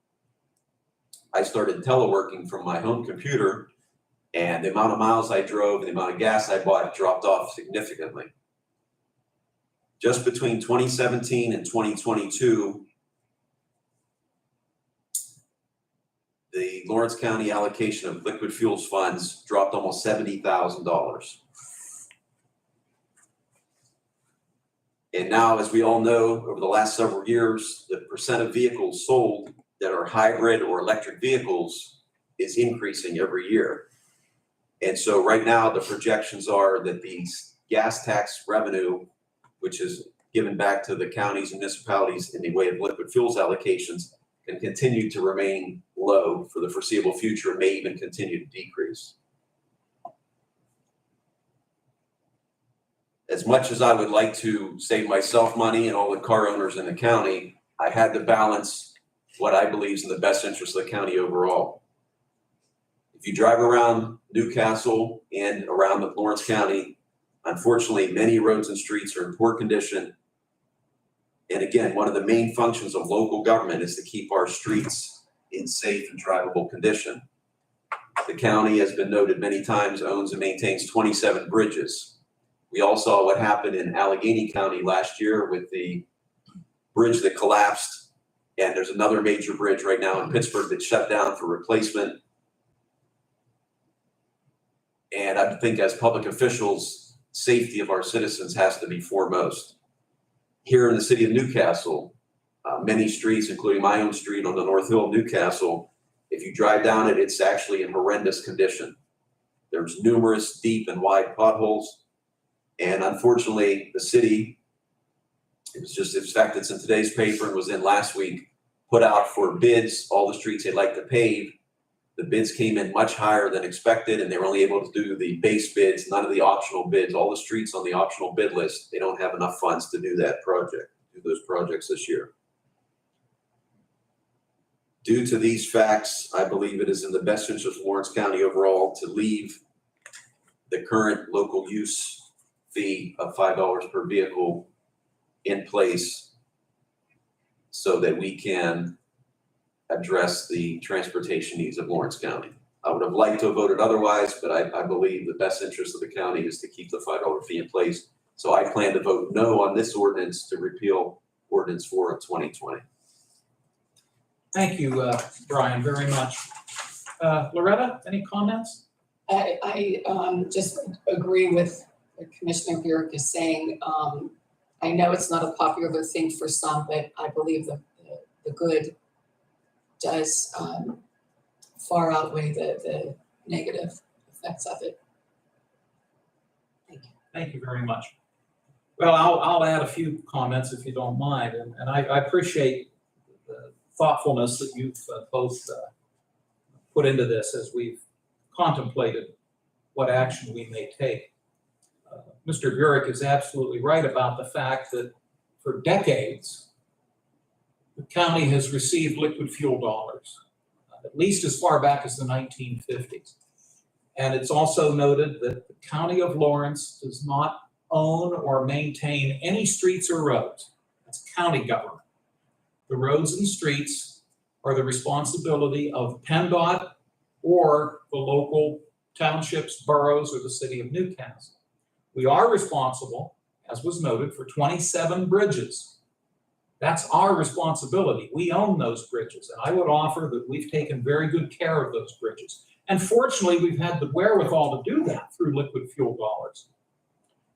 [SPEAKER 1] I started teleworking from my home computer, and the amount of miles I drove and the amount of gas I bought dropped off significantly. Just between 2017 and 2022, the Lawrence County allocation of liquid fuels funds dropped almost $70,000. And now, as we all know, over the last several years, the percent of vehicles sold that are hybrid or electric vehicles is increasing every year. And so right now, the projections are that the gas tax revenue, which is given back to the counties and municipalities in the way of liquid fuels allocations, can continue to remain low for the foreseeable future and may even continue to decrease. As much as I would like to save myself money and all the car owners in the county, I had to balance what I believe is in the best interest of the county overall. If you drive around Newcastle and around the Lawrence County, unfortunately, many roads and streets are in poor condition. And again, one of the main functions of local government is to keep our streets in safe and drivable condition. The county, has been noted many times, owns and maintains 27 bridges. We all saw what happened in Allegheny County last year with the bridge that collapsed. And there's another major bridge right now in Pittsburgh that's shut down for replacement. And I think as public officials, safety of our citizens has to be foremost. Here in the city of Newcastle, many streets, including my own street on the North Hill of Newcastle, if you drive down it, it's actually in horrendous condition. There's numerous deep and wide potholes. And unfortunately, the city, it was just, in fact, it's in today's paper and was in last week, put out for bids all the streets they'd like to pave. The bids came in much higher than expected, and they were only able to do the base bids, none of the optional bids. All the streets on the optional bid list, they don't have enough funds to do that project, do those projects this year. Due to these facts, I believe it is in the best interest of Lawrence County overall to leave the current local use fee of $5 per vehicle in place so that we can address the transportation needs of Lawrence County. I would have liked to have voted otherwise, but I believe the best interest of the county is to keep the $5 fee in place. So I plan to vote no on this ordinance to repeal Ordinance 4 of 2020.
[SPEAKER 2] Thank you, Brian, very much. Loretta, any comments?
[SPEAKER 3] I just agree with what Commissioner Burek is saying. I know it's not a popular thing for some, but I believe the good does far outweigh the negative effects of it. Thank you.
[SPEAKER 2] Thank you very much. Well, I'll add a few comments if you don't mind, and I appreciate the thoughtfulness that you've both put into this as we've contemplated what action we may take. Mr. Burek is absolutely right about the fact that for decades, the county has received liquid fuel dollars, at least as far back as the 1950s. And it's also noted that the County of Lawrence does not own or maintain any streets or roads. That's county government. The roads and streets are the responsibility of PennDOT or the local townships, boroughs, or the city of Newcastle. We are responsible, as was noted, for 27 bridges. That's our responsibility. We own those bridges, and I would offer that we've taken very good care of those bridges. And fortunately, we've had the wherewithal to do that through liquid fuel dollars.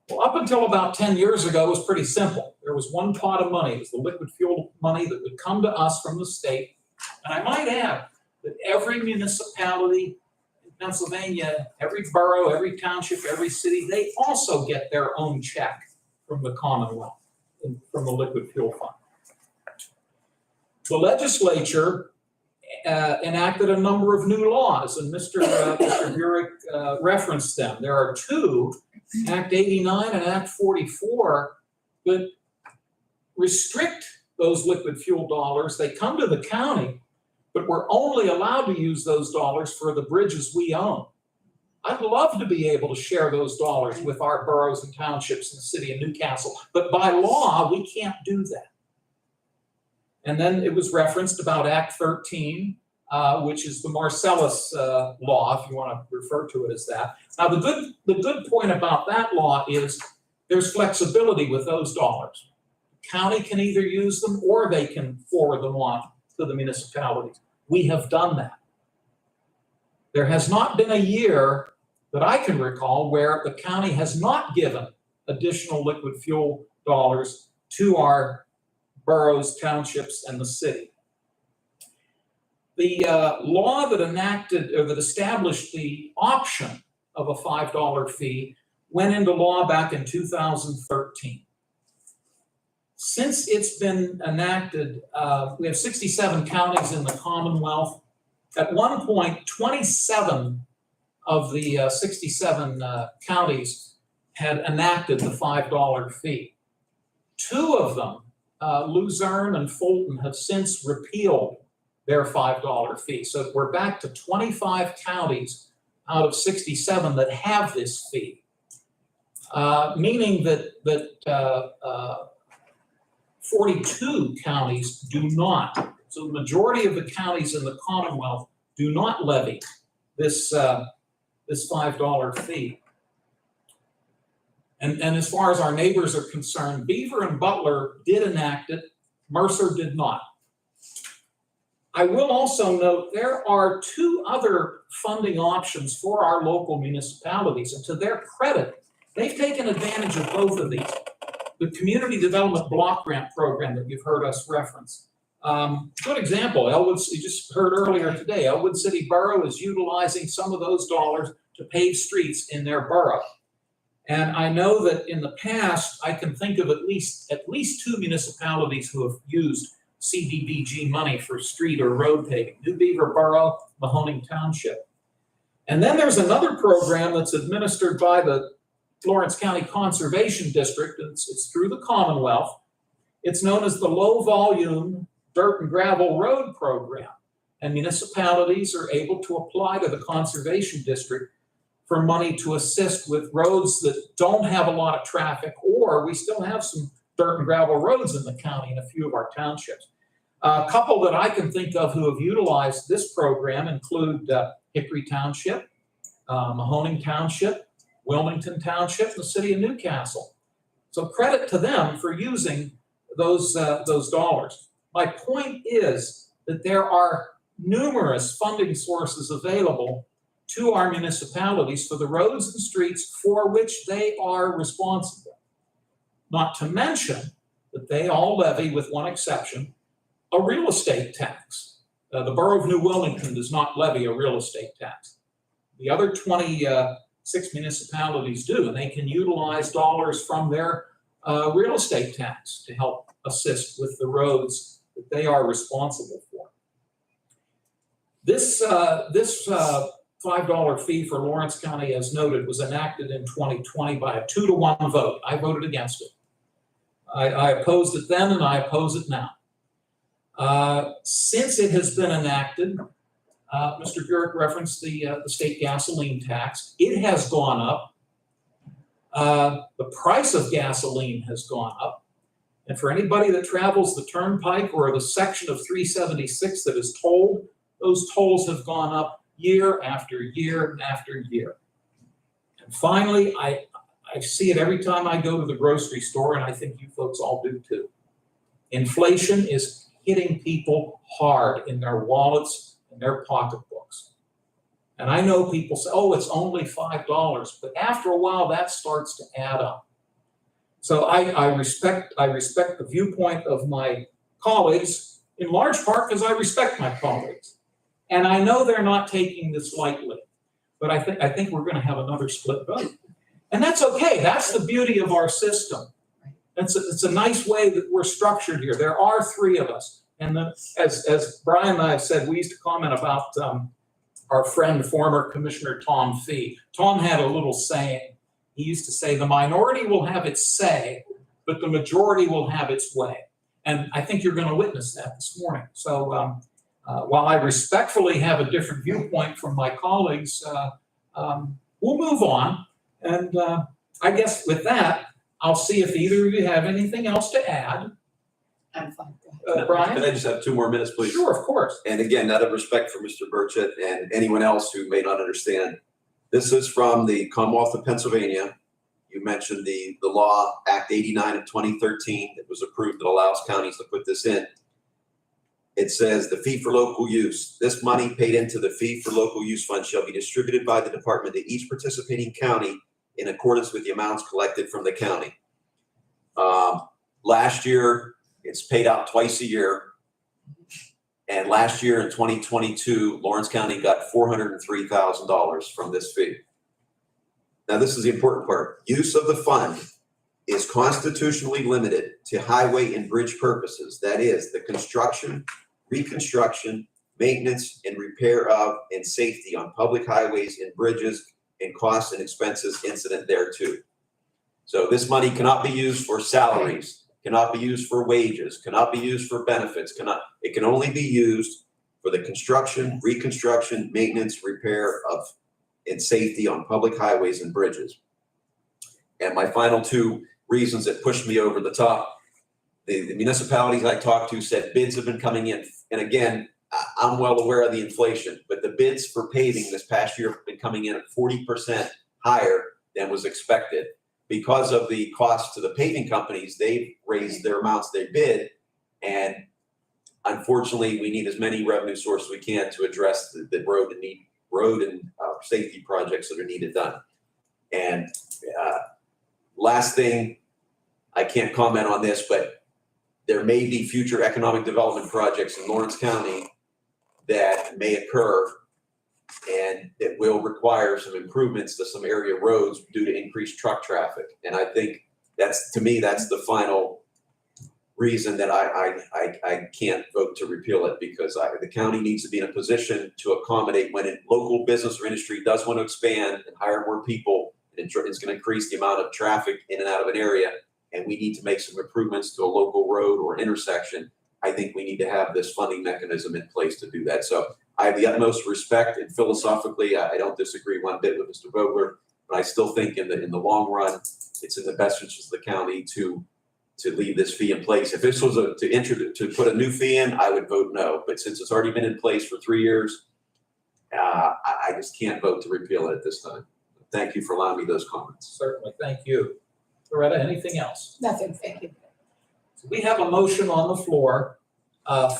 [SPEAKER 2] Well, up until about 10 years ago, it was pretty simple. There was one pot of money. It was the liquid fuel money that would come to us from the state. And I might add that every municipality in Pennsylvania, every borough, every township, every city, they also get their own check from the Commonwealth, from the liquid fuel fund. The legislature enacted a number of new laws, and Mr. Burek referenced them. There are two, Act 89 and Act 44, that restrict those liquid fuel dollars. They come to the county, but we're only allowed to use those dollars for the bridges we own. I'd love to be able to share those dollars with our boroughs and townships in the city of Newcastle, but by law, we can't do that. And then it was referenced about Act 13, which is the Marcellus law, if you want to refer to it as that. Now, the good point about that law is there's flexibility with those dollars. The county can either use them or they can forward them on to the municipalities. We have done that. There has not been a year that I can recall where the county has not given additional liquid fuel dollars to our boroughs, townships, and the city. The law that enacted or that established the option of a $5 fee went into law back in 2013. Since it's been enacted, we have 67 counties in the Commonwealth. At one point, 27 of the 67 counties had enacted the $5 fee. Two of them, Luzerne and Fulton, have since repealed their $5 fee. So we're back to 25 counties out of 67 that have this fee, meaning that 42 counties do not. So the majority of the counties in the Commonwealth do not levy this $5 fee. And as far as our neighbors are concerned, Beaver and Butler did enact it, Mercer did not. I will also note there are two other funding options for our local municipalities, and to their credit, they've taken advantage of both of these. The Community Development Block Grant Program that you've heard us reference. Good example, Elwood, you just heard earlier today, Elwood City Borough is utilizing some of those dollars to pave streets in their borough. And I know that in the past, I can think of at least two municipalities who have used CDBG money for street or road paving, New Beaver Borough, Mahoning Township. And then there's another program that's administered by the Lawrence County Conservation District. It's through the Commonwealth. It's known as the Low Volume Dirt and Gravel Road Program. And municipalities are able to apply to the Conservation District for money to assist with roads that don't have a lot of traffic, or we still have some dirt and gravel roads in the county in a few of our townships. A couple that I can think of who have utilized this program include Hickory Township, Mahoning Township, Wilmington Township, and the city of Newcastle. So credit to them for using those dollars. My point is that there are numerous funding sources available to our municipalities for the roads and streets for which they are responsible. Not to mention that they all levy, with one exception, a real estate tax. The Borough of New Wilmington does not levy a real estate tax. The other 26 municipalities do, and they can utilize dollars from their real estate tax to help assist with the roads that they are responsible for. This $5 fee for Lawrence County, as noted, was enacted in 2020 by a 2-to-1 vote. I voted against it. I opposed it then, and I oppose it now. Since it has been enacted, Mr. Burek referenced the state gasoline tax. It has gone up. The price of gasoline has gone up. And for anybody that travels the turnpike or the section of 376 that is tolled, those tolls have gone up year after year after year. And finally, I see it every time I go to the grocery store, and I think you folks all do too. Inflation is hitting people hard in their wallets and their pocketbooks. And I know people say, oh, it's only $5, but after a while that starts to add up. So I respect the viewpoint of my colleagues, in large part because I respect my colleagues. And I know they're not taking this lightly, but I think we're going to have another split vote. And that's okay. That's the beauty of our system. It's a nice way that we're structured here. There are three of us. And as Brian and I said, we used to comment about our friend, former Commissioner Tom Fee. Tom had a little saying. He used to say, the minority will have its say, but the majority will have its way. And I think you're going to witness that this morning. So while I respectfully have a different viewpoint from my colleagues, we'll move on. And I guess with that, I'll see if either of you have anything else to add.
[SPEAKER 3] I'm fine.
[SPEAKER 2] Brian?
[SPEAKER 1] Can I just have 2 more minutes, please?
[SPEAKER 2] Sure, of course.
[SPEAKER 1] And again, out of respect for Mr. Burchett and anyone else who may not understand, this is from the Commonwealth of Pennsylvania. You mentioned the law, Act 89 of 2013, that was approved that allows counties to put this in. It says the fee for local use. This money paid into the fee for local use fund shall be distributed by the department to each participating county in accordance with the amounts collected from the county. Last year, it's paid out twice a year. And last year in 2022, Lawrence County got $403,000 from this fee. Now, this is the important part. Use of the fund is constitutionally limited to highway and bridge purposes. That is, the construction, reconstruction, maintenance, and repair of and safety on public highways and bridges and costs and expenses incident thereto. So this money cannot be used for salaries, cannot be used for wages, cannot be used for benefits, it can only be used for the construction, reconstruction, maintenance, repair of and safety on public highways and bridges. And my final 2 reasons that pushed me over the top, the municipalities I talked to said bids have been coming in. And again, I'm well aware of the inflation, but the bids for paving this past year have been coming in at 40% higher than was expected. Because of the cost to the paving companies, they've raised their amounts they bid. And unfortunately, we need as many revenue sources as we can to address the road and safety projects that are needed done. And last thing, I can't comment on this, but there may be future economic development projects in Lawrence County that may occur and it will require some improvements to some area roads due to increased truck traffic. And I think that's the final reason that I can't vote to repeal it, because the county needs to be in a position to accommodate when a local business or industry does want to expand and hire more people. It's going to increase the amount of traffic in and out of an area, and we need to make some improvements to a local road or intersection. I think we need to have this funding mechanism in place to do that. So I have the utmost respect, and philosophically, I don't disagree one bit with Mr. Vogler, but I still think in the long run, it's in the best interest of the county to leave this fee in place. If this was to put a new fee in, I would vote no. But since it's already been in place for 3 years, I just can't vote to repeal it at this time. Thank you for allowing me those comments.
[SPEAKER 2] Certainly, thank you. Loretta, anything else?
[SPEAKER 3] Nothing, thank you.
[SPEAKER 2] So we have a motion on the floor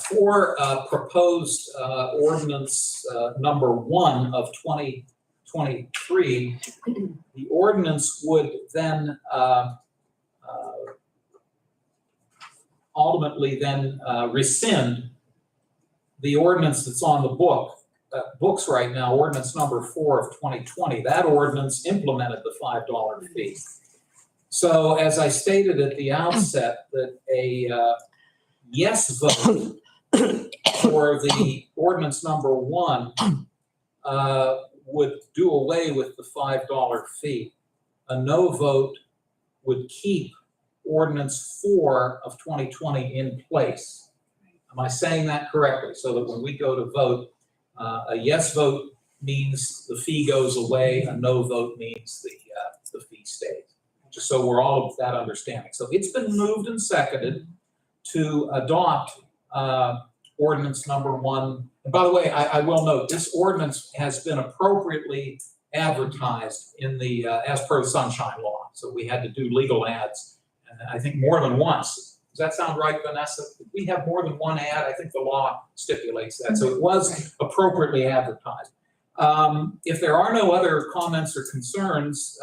[SPEAKER 2] for proposed ordinance number 1 of 2023. The ordinance would then ultimately rescind the ordinance that's on the books right now, ordinance number 4 of 2020. That ordinance implemented the $5 fee. So as I stated at the outset, that a yes vote for the ordinance number 1 would do away with the $5 fee. A no vote would keep ordinance 4 of 2020 in place. Am I saying that correctly? So that when we go to vote, A yes vote means the fee goes away, a no vote means the fee stays. Just so we're all of that understanding. So it's been moved and seconded to adopt ordinance number 1. And by the way, I will note, this ordinance has been appropriately advertised in the, as per the Sunshine Law. So we had to do legal ads, and I think more than once. Does that sound right, Vanessa? We have more than one ad. I think the law stipulates that. So it was appropriately advertised. If there are no other comments or concerns,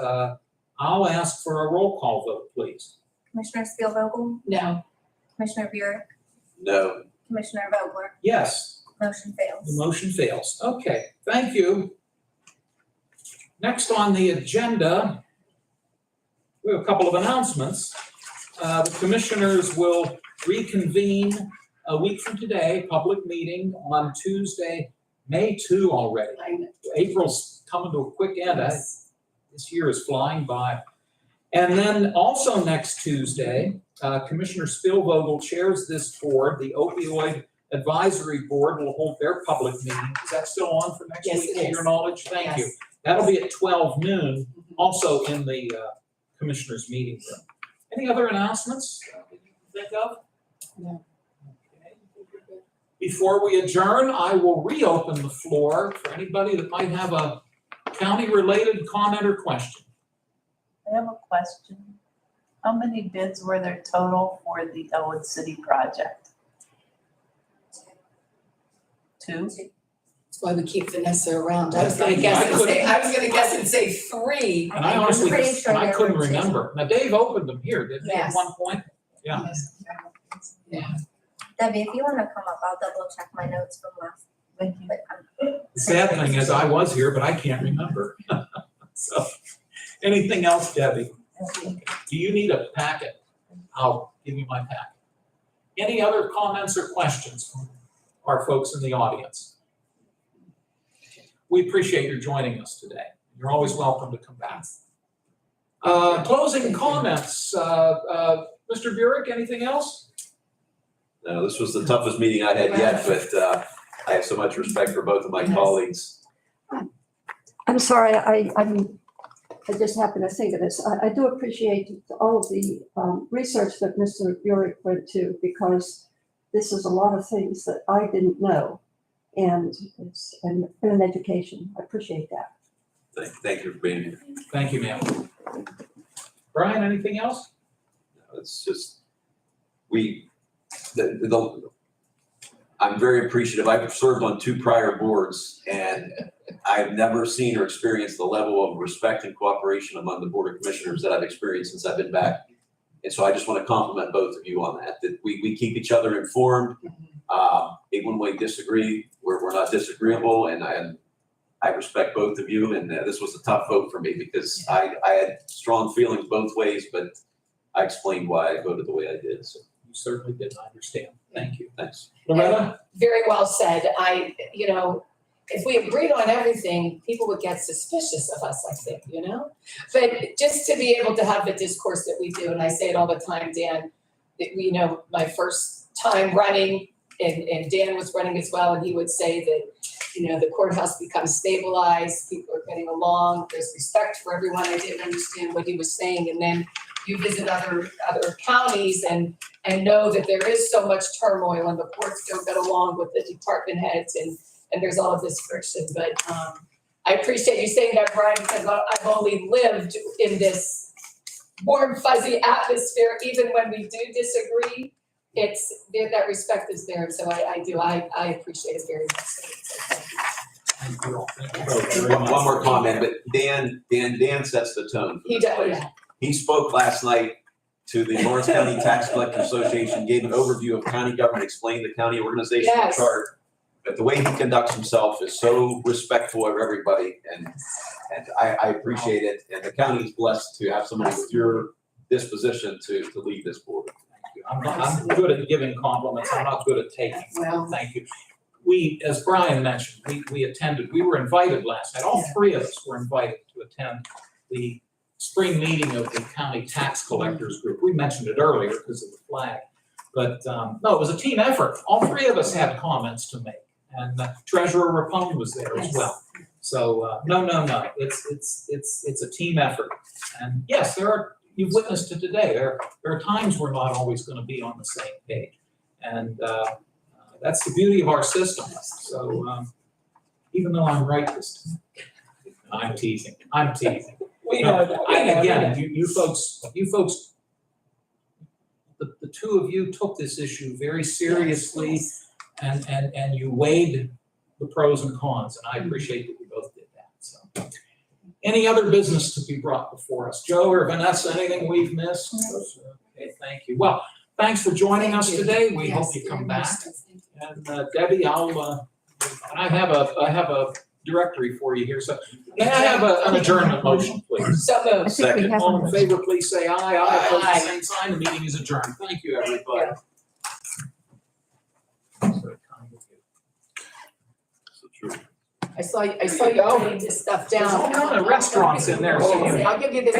[SPEAKER 2] I'll ask for a roll call vote, please.
[SPEAKER 5] Commissioner Spielvogel,
[SPEAKER 3] No.
[SPEAKER 5] Commissioner Buick,
[SPEAKER 1] No,
[SPEAKER 5] Commissioner Vogler,
[SPEAKER 2] Yes,
[SPEAKER 5] motion
[SPEAKER 2] the
[SPEAKER 5] fails.
[SPEAKER 2] motion fails. Okay, thank you. Next on the agenda, we have a couple of announcements. The commissioners will reconvene a week from today, public meeting on Tuesday, May 2 already. April's coming to a quick end. This year is flying by. And then also next Tuesday, Commissioner Spielvogel chairs this board. The Opioid Advisory Board will hold their public meeting. Is that still on for next
[SPEAKER 3] Yes,
[SPEAKER 2] week,
[SPEAKER 3] it
[SPEAKER 2] to your
[SPEAKER 3] is.
[SPEAKER 2] knowledge? Thank you.
[SPEAKER 3] Yes.
[SPEAKER 2] That'll be at 12 noon, also in the commissioners' meeting room. Any other announcements that you can think of?
[SPEAKER 3] No.
[SPEAKER 2] Okay. Before we adjourn, I will reopen the floor for anybody that might have a county-related comment or question.
[SPEAKER 9] I have a question. How many bids were there total for the Elwood City project? 2?
[SPEAKER 3] That's why we keep Vanessa around. I was gonna guess and say 3.
[SPEAKER 2] And I honestly,
[SPEAKER 5] pretty sure
[SPEAKER 2] I
[SPEAKER 5] there
[SPEAKER 2] couldn't
[SPEAKER 5] were two.
[SPEAKER 2] remember. Now, Dave opened them here, didn't he, at
[SPEAKER 3] Yes.
[SPEAKER 2] one point? Yeah.
[SPEAKER 3] Yeah.
[SPEAKER 5] Debbie, if you wanna come up, I'll double check my notes from last week, but
[SPEAKER 2] The sad thing is I was here, but I can't remember. So, anything else, Debbie? Do you need a packet? I'll give you my packet. Any other comments or questions from our folks in the audience? We appreciate your joining us today. You're always welcome to come back. Closing comments, Mr. Burek, anything else?
[SPEAKER 1] no, this was the toughest meeting I had yet, but I have so much respect for both of my colleagues.
[SPEAKER 10] I'm sorry, I just happened to think of this. I do appreciate all of the research that Mr. Burek went to, because this is a lot of things that I didn't know. And it's an education. I appreciate that.
[SPEAKER 1] Thank you for being here.
[SPEAKER 2] Thank you, ma'am. Brian, anything else?
[SPEAKER 1] It's just, I'm very appreciative. I've served on 2 prior boards, and I've never seen or experienced the level of respect and cooperation among the Board of Commissioners that I've experienced since I've been back. And so I just want to compliment both of you on that we keep each other informed. Even when we disagree, we're not disagreeable, and I respect both of you, and this was a tough vote for me because I had strong feelings both ways, but I explained why I voted the way I did, so
[SPEAKER 2] You certainly did, I understand. Thank you.
[SPEAKER 1] thanks.
[SPEAKER 2] Loretta?
[SPEAKER 3] Very well said. If we agreed on everything, people would get suspicious of us, I think, But just to be able to have the discourse that we do, and I say it all the time, Dan, that, my first time running, and Dan was running as well, and he would say that, the courthouse becomes stabilized, people are getting along, there's respect for everyone. I didn't understand what he was saying, and then you visit other counties and know that there is so much turmoil, and the courts don't get along with the department heads, and there's all of this friction. But I appreciate you saying that, Brian, because I've only lived in this warm, fuzzy atmosphere. Even when we do disagree, that respect is there. So I appreciate it very much. So thank you.
[SPEAKER 2] Thank you all. Thank you both very
[SPEAKER 1] One
[SPEAKER 2] much.
[SPEAKER 1] more comment, but Dan sets the tone for
[SPEAKER 3] He
[SPEAKER 1] this
[SPEAKER 3] does,
[SPEAKER 1] place.
[SPEAKER 3] yeah.
[SPEAKER 1] He spoke last night to the Lawrence County Tax Collector Association, gave an overview of county government, explained the county organizational
[SPEAKER 3] Yes.
[SPEAKER 1] chart. But the way he conducts himself is so respectful of everybody, and I appreciate it. And the county is blessed to have somebody with your disposition to lead this board.
[SPEAKER 2] I'm good at giving compliments. I'm not good at taking.
[SPEAKER 3] Well,
[SPEAKER 2] Thank you. We, as Brian mentioned, we were invited last night. All 3 of us were invited to attend the spring meeting of the county tax collectors group. We mentioned it earlier because of the flag. But no, it was a team effort. All 3 of us had comments to make. And Treasurer Rapone was there as well. So, no, it's a team effort. And yes, you've witnessed it today, there are times we're not always gonna be on the same page. And that's the beauty of our system. So, even though I'm right this time, I'm teasing.
[SPEAKER 3] We know that.
[SPEAKER 2] And again, you folks, the two of you took this issue very seriously and you weighed the pros and cons, and I appreciate that we both did that, so. Any other business to be brought before us? Joe or Vanessa, anything we've missed? Okay, thank you. Well, thanks for joining us today. We hope you come back. And Debbie, I have a directory for you here, so may I have an adjournment motion, please?
[SPEAKER 3] So moved.
[SPEAKER 10] I think we
[SPEAKER 1] Second.
[SPEAKER 10] have
[SPEAKER 2] All
[SPEAKER 10] one.
[SPEAKER 2] in favor, please say aye. Aye, opposed,
[SPEAKER 3] Aye.
[SPEAKER 2] the same sign. The meeting is adjourned. Thank you, everybody.
[SPEAKER 3] I saw you putting this stuff down.
[SPEAKER 2] There's all kind of restaurants in there, so you-
[SPEAKER 3] I'll give you this.